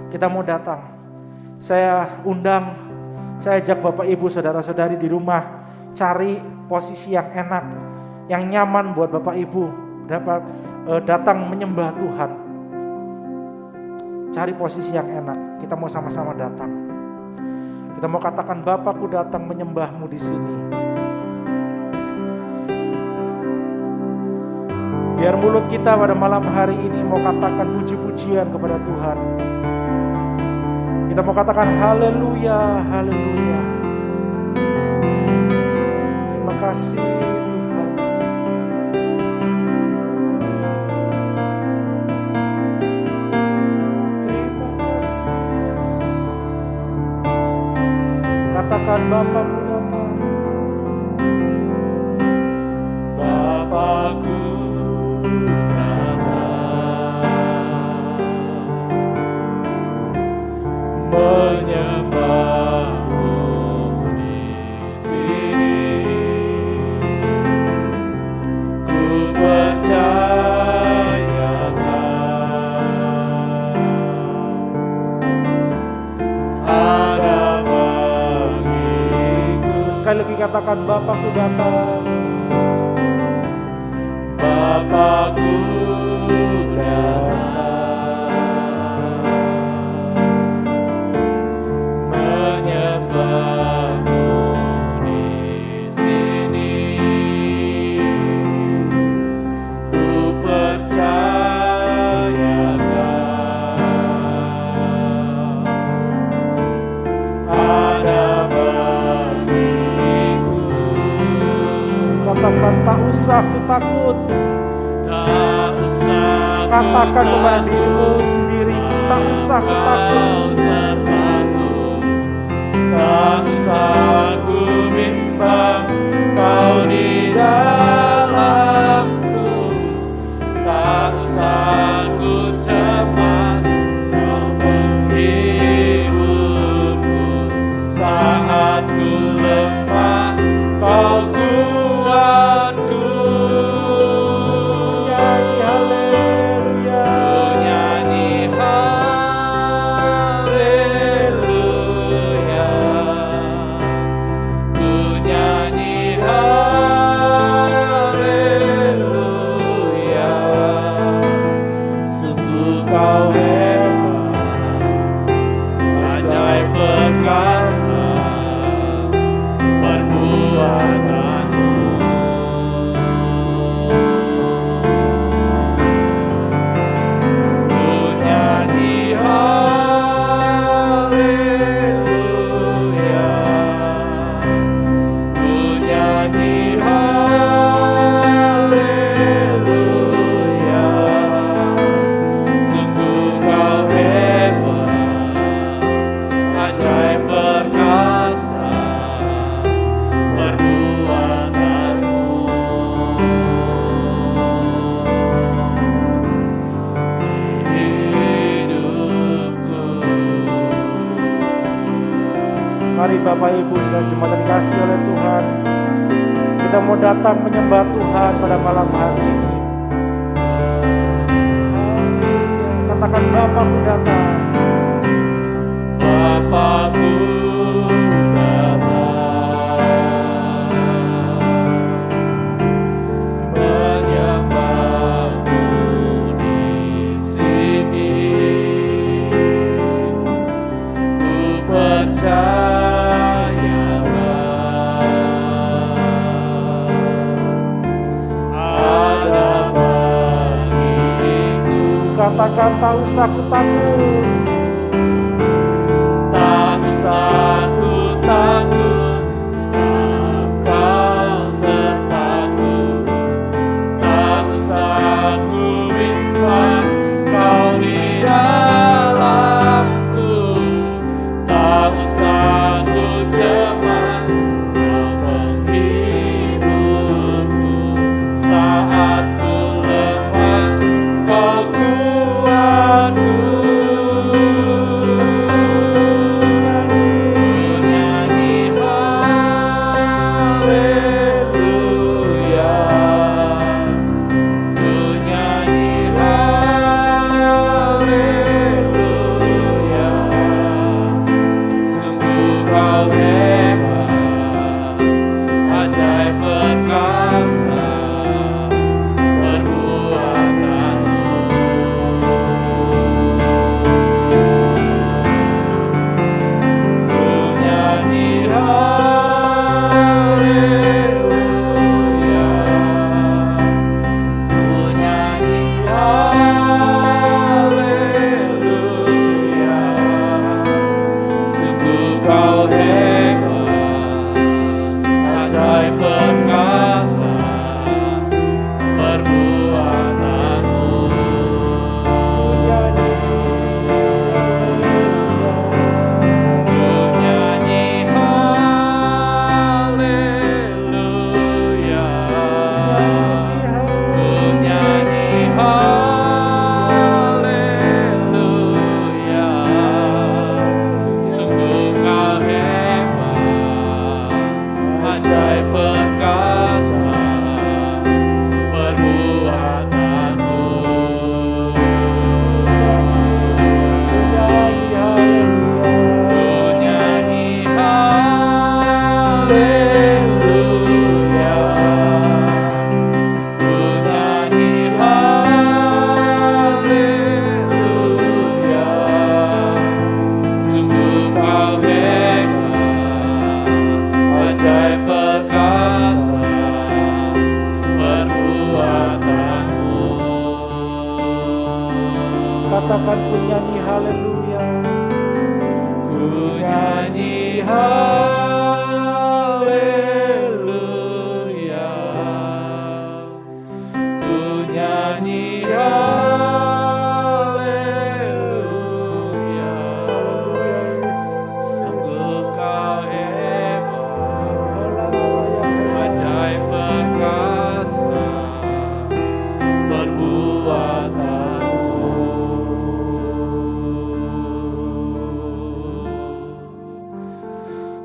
Kita mau datang. Saya undang, saya ajak Bapak Ibu, saudara-saudari di rumah, cari posisi yang enak, yang nyaman buat Bapak Ibu dapat datang menyembah Tuhan. Cari posisi yang enak. Kita mau sama-sama datang. Kita mau katakan, "Bapakku datang menyembahmu di sini." Biar mulut kita pada malam hari ini mau katakan puji-pujian kepada Tuhan. Kita mau katakan haleluya, haleluya. Terima kasih Tuhan. Terima kasih Yesus. Katakan, "Bapakku datang." Bapakku menyembahmu di sini, ku percayakan ada bagiku. Sekali lagi katakan, "Bapakku datang." Bapakku datang menyembahmu di sini, ku percayakan ada bagiku. Katakan, "Tak usah ku takut." Tak usah Katakan kepada dirimu sendiri, "Tak usah ku takut." Tak usah ku bimbang, Kau di dalamku. Tak usah ku cemas, Kau menghiburku. Saat ku lemah, Kau kuatku. Mari Bapak Ibu dan jemaat yang dikasihi oleh Tuhan, kita mau datang menyembah Tuhan pada malam hari ini. Katakan, "Bapakku datang." Bapakku katakan, "Tak usah ku takut." Tak usah ku takut, sebab Kau sertaku. Tak usah ku bimbang, Kau di dalamku. Tak usah ku cemas, Kau menghiburku. Saat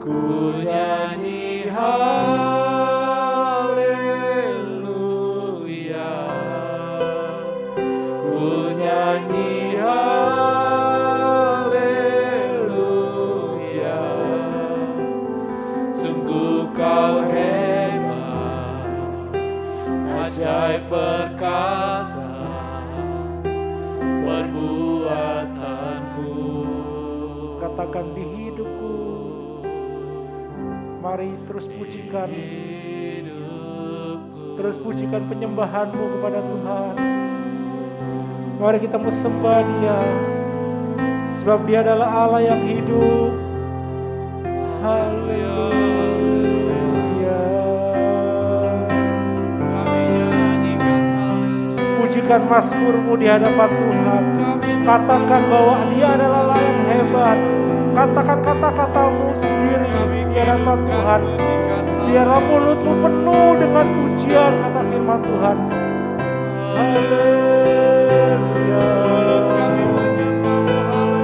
Ku nyanyi haleluya, ku nyanyi haleluya. Sungguh kau hebat, ajaib perkasa perbuatanmu. Katakan di hidupku. Mari terus pujikan. Terus pujikan penyembahanmu kepada Tuhan. Mari kita sembah Dia, sebab Dia adalah Allah yang hidup. Haleluya. Pujikan mazmurmu di hadapan Tuhan. Katakan bahwa Dia adalah Allah yang hebat. Katakan kata-katamu sendiri di hadapan Tuhan. Biarlah mulutmu penuh dengan pujian, kata firman Tuhan. Haleluya.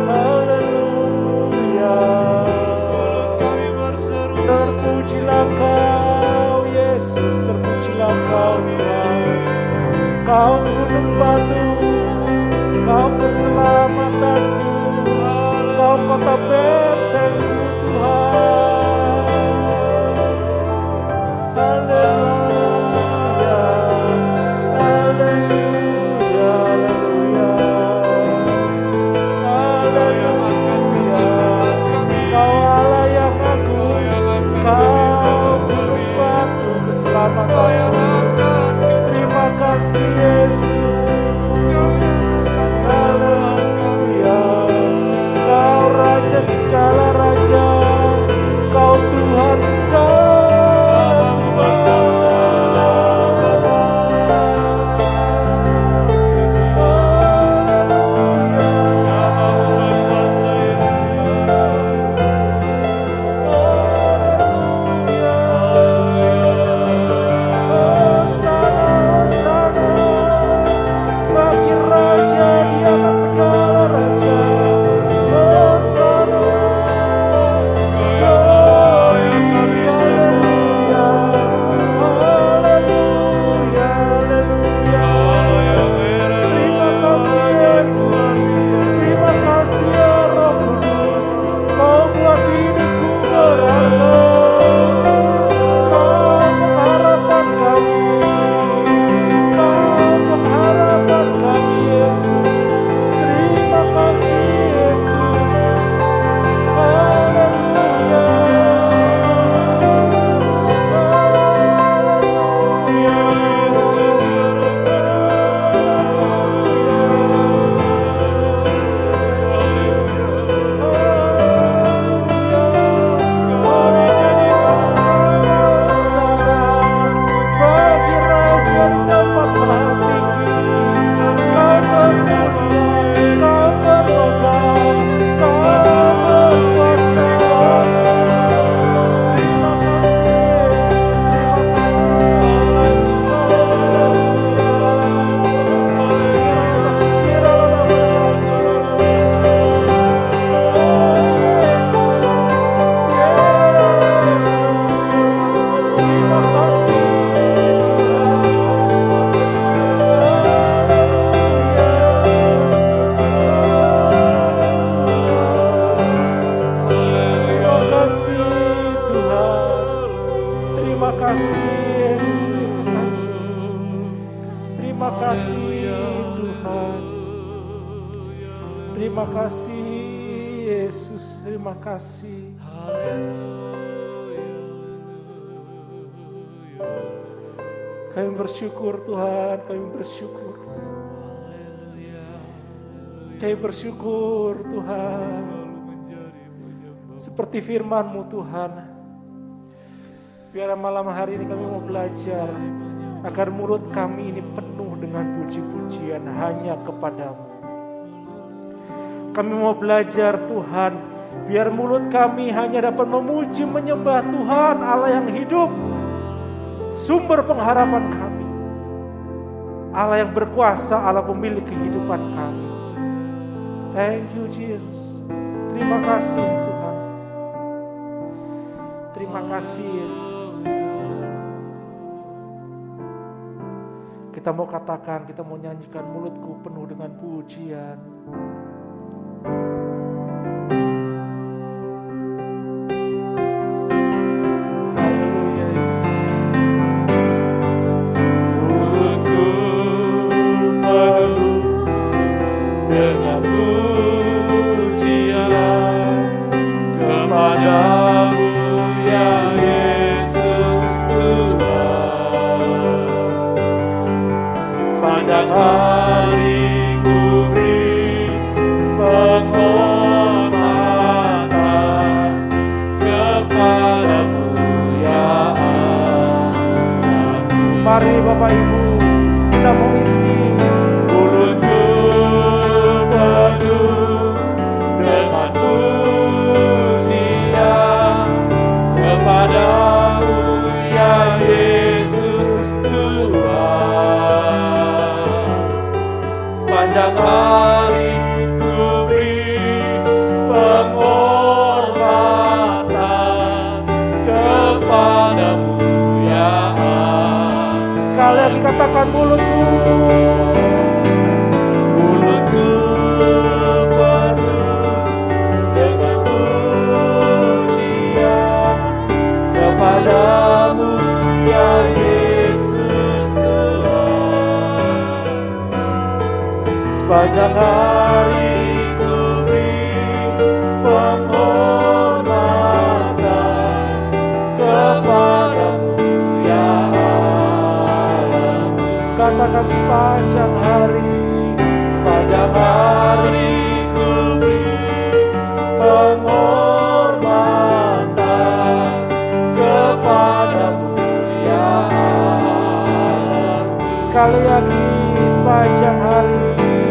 Haleluya. Terpujilah Kau Yesus, terpujilah Kau Tuhan. Kau gunung batu, Kau keselamatanku, Kau kota bentengku Tuhan. Haleluya, haleluya, haleluya, haleluya. Kau Allah yang agung, Kau gunung batu keselamatanku. Terima kasih Yesus. Haleluya. Kau Raja segala raja, Kau Tuhan segala Terima kasih Yesus, terima kasih. Kami bersyukur Tuhan, kami bersyukur. Kami bersyukur Tuhan. Seperti firman-Mu Tuhan. Biar malam hari ini kami mau belajar agar mulut kami ini penuh dengan puji-pujian hanya kepadamu. Kami mau belajar Tuhan, biar mulut kami hanya dapat memuji menyembah Tuhan Allah yang hidup, sumber pengharapan kami, Allah yang berkuasa, Allah pemilik kehidupan kami. Thank you Jesus. Terima kasih Tuhan. Terima kasih Yesus. Kita mau katakan, kita mau nyanyikan, mulutku penuh dengan pujian. Haleluya Yesus. Mulutku penuh dengan pujian kepadamu ya Yesus Tuhan. Sepanjang hari ku beri penghormatan kepadamu ya Allah. Mari Bapak Ibu, kita mau isi Mulutku penuh dengan pujian kepadamu ya Yesus Tuhan. Sepanjang hari ku beri penghormatan kepadamu ya Allah. sekali lagi katakan mulutku. Mulutku penuh dengan pujian kepadamu ya Yesus Tuhan. Sepanjang hari ku beri penghormatan kepadamu ya Allah. Katakan sepanjang hari. Sepanjang hari ku beri penghormatan kepadamu ya Allah. Sekali lagi sepanjang hari.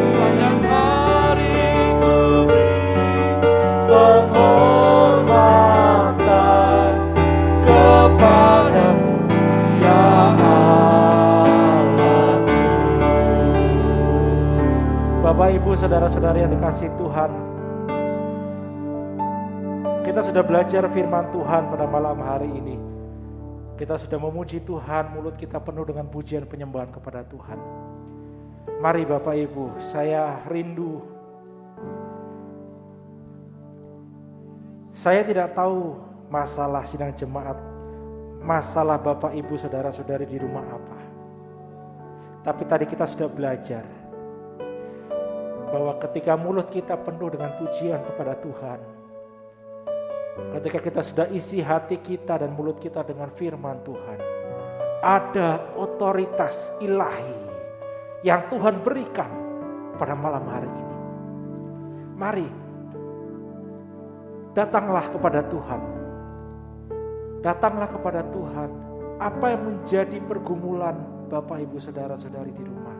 Sepanjang hari ku beri penghormatan kepadamu ya Allah. Bapak Ibu saudara-saudari yang dikasihi Tuhan, kita sudah belajar firman Tuhan pada malam hari ini. Kita sudah memuji Tuhan, mulut kita penuh dengan pujian penyembahan kepada Tuhan. Mari Bapak Ibu, saya rindu. Saya tidak tahu masalah sidang jemaat, masalah Bapak Ibu saudara-saudari di rumah apa. Tapi tadi kita sudah belajar bahwa ketika mulut kita penuh dengan pujian kepada Tuhan, ketika kita sudah isi hati kita dan mulut kita dengan firman Tuhan, ada otoritas ilahi yang Tuhan berikan pada malam hari ini. Mari, datanglah kepada Tuhan. Datanglah kepada Tuhan. Apa yang menjadi pergumulan Bapak Ibu saudara-saudari di rumah?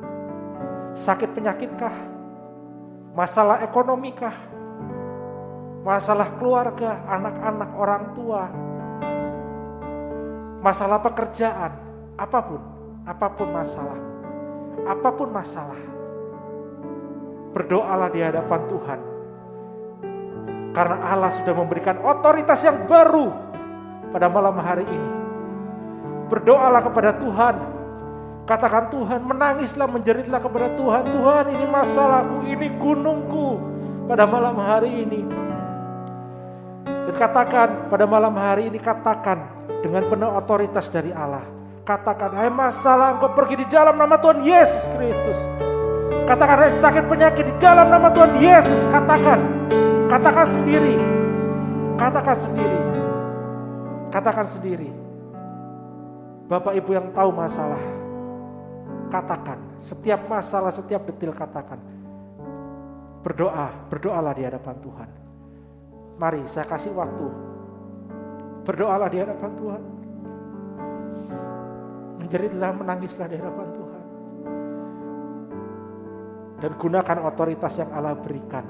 Sakit penyakitkah? Masalah ekonomikah? Masalah keluarga, anak-anak, orang tua? Masalah pekerjaan? Apapun masalah. Apapun masalah. Berdoalah di hadapan Tuhan. Karena Allah sudah memberikan otoritas yang baru pada malam hari ini. Berdoalah kepada Tuhan. Katakan, Tuhan, menangislah, menjeritlah kepada Tuhan. Tuhan, ini masalahku, ini gunungku pada malam hari ini. Dan katakan pada malam hari ini, katakan dengan penuh otoritas dari Allah. Katakan, hai masalah, engkau pergi di dalam nama Tuhan Yesus Kristus. Katakan, hai sakit penyakit, di dalam nama Tuhan Yesus. Katakan sendiri. Katakan sendiri. Katakan sendiri. Bapak Ibu yang tahu masalah, katakan. Setiap masalah, setiap detil katakan. Berdoalah di hadapan Tuhan. Mari saya kasih waktu. Berdoalah di hadapan Tuhan. Menjeritlah, menangislah di hadapan Tuhan. Dan gunakan otoritas yang Allah berikan.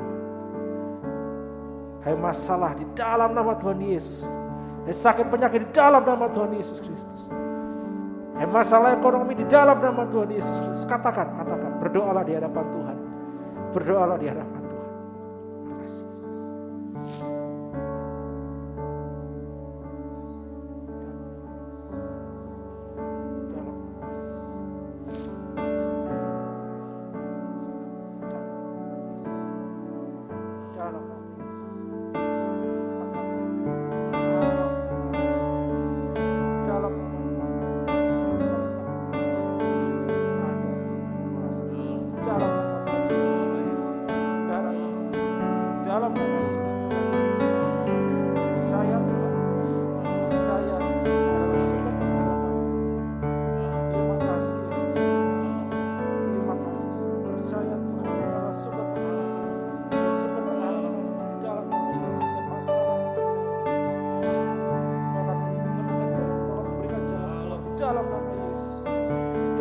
Hai masalah, di dalam nama Tuhan Yesus. Hai sakit penyakit, di dalam nama Tuhan Yesus Kristus. Hai masalah ekonomi, di dalam nama Tuhan Yesus Kristus. Katakan. Berdoalah di hadapan Tuhan. Berdoalah di hadapan Tuhan. Terima kasih.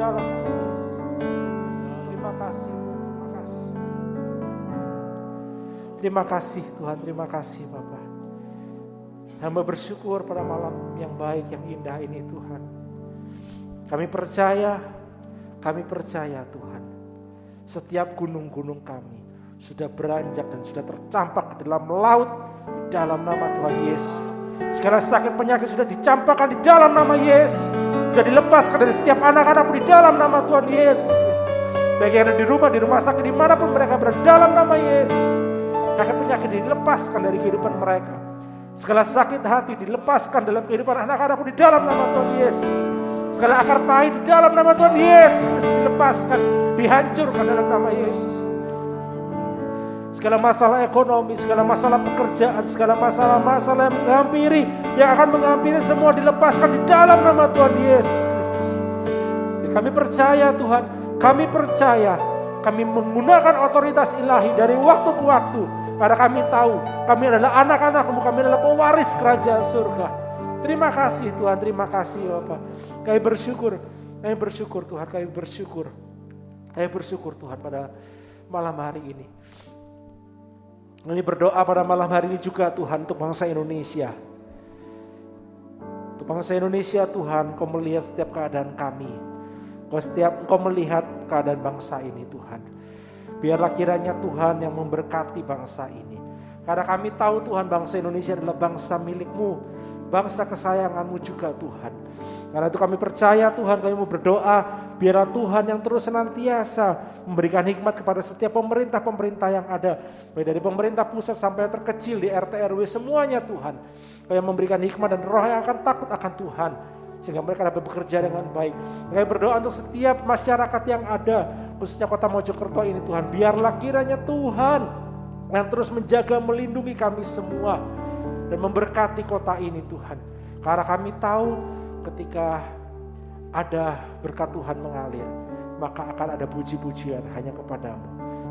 dalam nama Yesus. Terima kasih, terima kasih. Terima kasih Tuhan, terima kasih Bapa. Hamba bersyukur pada malam yang baik, yang indah ini Tuhan. Kami percaya Tuhan, setiap gunung-gunung kami sudah beranjak dan sudah tercampak di dalam laut di dalam nama Tuhan Yesus. Segala sakit penyakit sudah dicampakkan di dalam nama Yesus. Sudah dilepaskan dari setiap anak-anakmu di dalam nama Tuhan Yesus Kristus. Baik yang ada di rumah sakit, dimanapun mereka berada, dalam nama Yesus. Sakit penyakit dilepaskan dari kehidupan mereka. Segala sakit hati dilepaskan dalam kehidupan anak-anakmu di dalam nama Tuhan Yesus. Segala akar pahit di dalam nama Tuhan Yesus Kristus dilepaskan, dihancurkan dalam nama Yesus. Segala masalah ekonomi, segala masalah pekerjaan, segala masalah-masalah yang menghampiri, yang akan menghampiri semua dilepaskan di dalam nama Tuhan Yesus Kristus. Kami percaya Tuhan, kami percaya, kami menggunakan otoritas ilahi dari waktu ke waktu. Karena kami tahu, kami adalah anak-anak-Mu, kami adalah pewaris kerajaan surga. Terima kasih Tuhan, terima kasih Bapak. Kami bersyukur Tuhan, kami bersyukur Tuhan pada malam hari ini. Kami berdoa pada malam hari ini juga Tuhan untuk bangsa Indonesia. Untuk bangsa Indonesia Tuhan, Kau melihat setiap keadaan kami. Kau melihat keadaan bangsa ini Tuhan. Biarlah kiranya Tuhan yang memberkati bangsa ini. Karena kami tahu Tuhan, bangsa Indonesia adalah bangsa milik-Mu, bangsa kesayangan-Mu juga Tuhan. Karena itu kami percaya Tuhan, kami mau berdoa, biarlah Tuhan yang terus senantiasa memberikan hikmat kepada setiap pemerintah-pemerintah yang ada. Baik dari pemerintah pusat sampai yang terkecil di RT RW semuanya Tuhan. Kau yang memberikan hikmat dan roh yang akan takut akan Tuhan. Sehingga mereka dapat bekerja dengan baik. Kami berdoa untuk setiap masyarakat yang ada, khususnya kota Mojokerto ini Tuhan. Biarlah kiranya Tuhan yang terus menjaga, melindungi kami semua. Dan memberkati kota ini Tuhan. Karena kami tahu ketika ada berkat Tuhan mengalir, maka akan ada puji-pujian hanya kepadamu.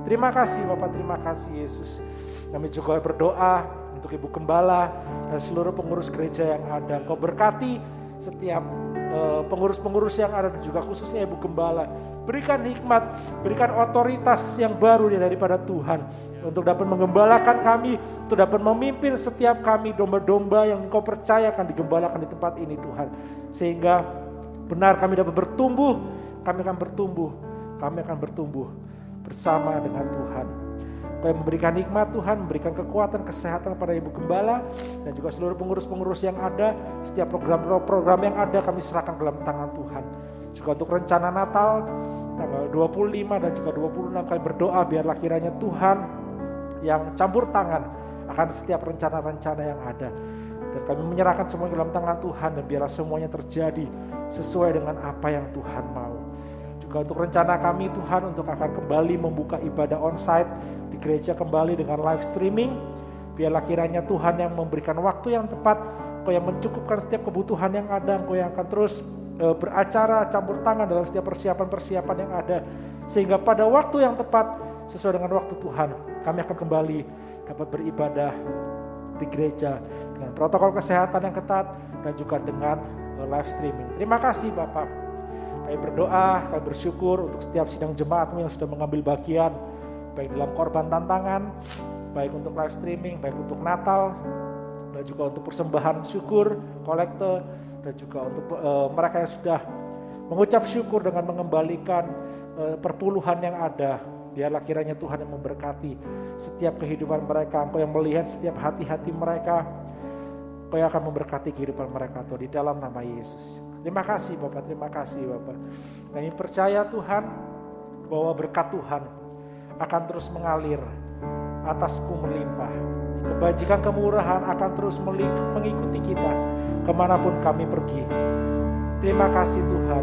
Terima kasih Bapak, terima kasih Yesus. Kami juga berdoa untuk Ibu Gembala dan seluruh pengurus gereja yang ada. Engkau berkati setiap pengurus-pengurus yang ada, juga khususnya Ibu Gembala. Berikan hikmat, berikan otoritas yang baru daripada Tuhan untuk dapat menggembalakan kami, untuk dapat memimpin setiap kami domba-domba yang Engkau percayakan digembalakan di tempat ini Tuhan. Sehingga benar kami dapat bertumbuh, kami akan bertumbuh bersama dengan Tuhan. Kau yang memberikan hikmat Tuhan, memberikan kekuatan, kesehatan kepada Ibu Gembala dan juga seluruh pengurus-pengurus yang ada. Setiap program-program yang ada kami serahkan dalam tangan Tuhan. Juga untuk rencana Natal tanggal 25 dan juga 26 kami berdoa biarlah kiranya Tuhan yang campur tangan akan setiap rencana-rencana yang ada. Dan kami menyerahkan semuanya dalam tangan Tuhan dan biarlah semuanya terjadi sesuai dengan apa yang Tuhan mau. Juga untuk rencana kami Tuhan untuk akan kembali membuka ibadah onsite di gereja kembali dengan live streaming. Biarlah kiranya Tuhan yang memberikan waktu yang tepat, Kau yang mencukupkan setiap kebutuhan yang ada, Kau yang akan terus beracara campur tangan dalam setiap persiapan-persiapan yang ada. Sehingga pada waktu yang tepat sesuai dengan waktu Tuhan, kami akan kembali dapat beribadah di gereja dengan protokol kesehatan yang ketat dan juga dengan live streaming. Terima kasih Bapak. Kami berdoa, kami bersyukur untuk setiap sidang jemaat-Mu yang sudah mengambil bagian, baik dalam korban tantangan, baik untuk live streaming, baik untuk Natal, dan juga untuk persembahan syukur, kolekte, dan juga untuk mereka yang sudah mengucap syukur dengan mengembalikan perpuluhan yang ada. Biarlah kiranya Tuhan yang memberkati setiap kehidupan mereka. Engkau yang melihat setiap hati-hati mereka, Engkau yang akan memberkati kehidupan mereka Tuhan, di dalam nama Yesus. Terima kasih Bapak, terima kasih Bapak. Kami percaya Tuhan bahwa berkat Tuhan akan terus mengalir atasku melimpah. Kebajikan kemurahan akan terus mengikuti kita kemanapun kami pergi. Terima kasih Tuhan.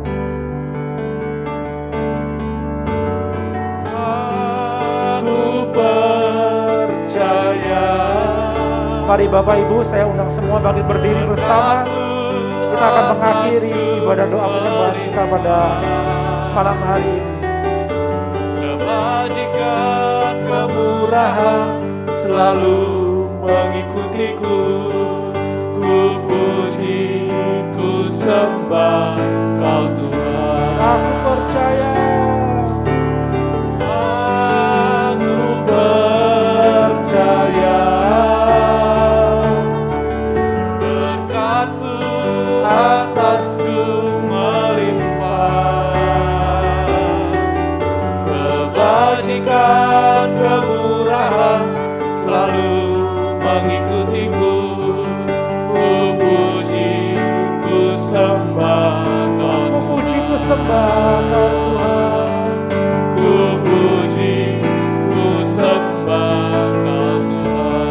Aku percaya. Mari Bapak Ibu, saya undang semua bangkit berdiri bersama. Kita akan mengakhiri ibadah doa penyembahan kita pada malam hari ini. Kebajikan kemurahan selalu mengikutiku. Ku puji, ku sembah Kau Tuhan. Aku percaya. percaya. Aku percaya berkat-Mu atasku melimpah, kebajikan kemurahan selalu mengikutiku. Ku puji, ku sembah Kau, Ku puji, ku sembah Kau Tuhan. ku puji, ku sembah Kau Tuhan.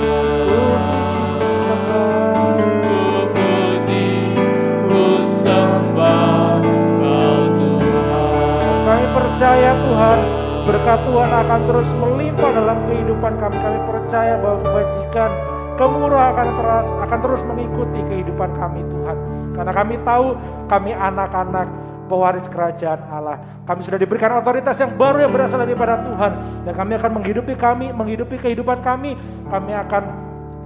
Ku puji, ku sembah. Ku puji, ku sembah Kau Tuhan. Kami percaya Tuhan, berkat Tuhan akan terus melimpah dalam kehidupan kami. Kami percaya bahwa kebajikan, kemurahan akan terus mengikuti kehidupan kami Tuhan. Karena kami tahu kami anak-anak pewaris kerajaan Allah. Kami sudah diberikan otoritas yang baru yang berasal daripada Tuhan. Dan kami akan menghidupi kehidupan kami. Kami akan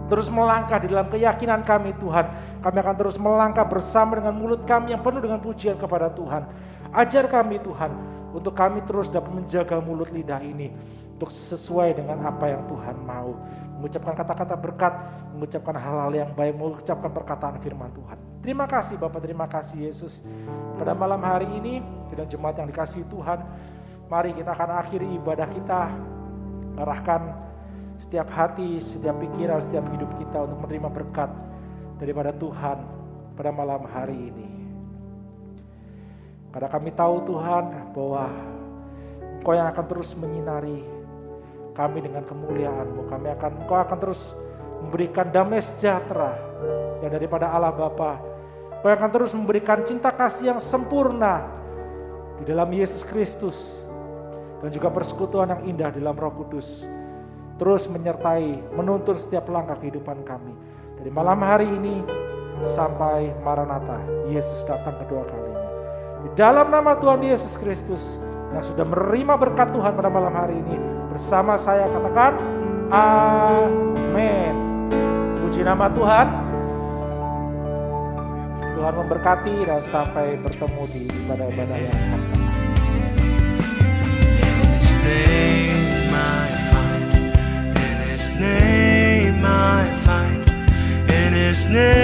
terus melangkah di dalam keyakinan kami Tuhan. Kami akan terus melangkah bersama dengan mulut kami yang penuh dengan pujian kepada Tuhan. Ajar kami Tuhan, untuk kami terus dapat menjaga mulut lidah ini untuk sesuai dengan apa yang Tuhan mau. Mengucapkan kata-kata berkat, mengucapkan hal-hal yang baik, mengucapkan perkataan firman Tuhan. Terima kasih Bapak, terima kasih Yesus. Pada malam hari ini, dengan jemaat yang dikasihi Tuhan, mari kita akan akhiri ibadah kita. Arahkan setiap hati, setiap pikiran, setiap hidup kita untuk menerima berkat daripada Tuhan pada malam hari ini. Karena kami tahu Tuhan bahwa Engkau yang akan terus menyinari kami dengan kemuliaan-Mu. Engkau akan terus memberikan damai sejahtera yang daripada Allah Bapa. Engkau akan terus memberikan cinta kasih yang sempurna di dalam Yesus Kristus. Dan juga persekutuan yang indah di dalam Roh Kudus. Terus menyertai, menuntun setiap langkah kehidupan kami. Dari malam hari ini sampai Maranatha, Yesus datang kedua kalinya. Di dalam nama Tuhan Yesus Kristus yang sudah menerima berkat Tuhan pada malam hari ini, bersama saya katakan amin. Puji nama Tuhan. Tuhan memberkati dan sampai bertemu di ibadah-ibadah yang akan datang. In His name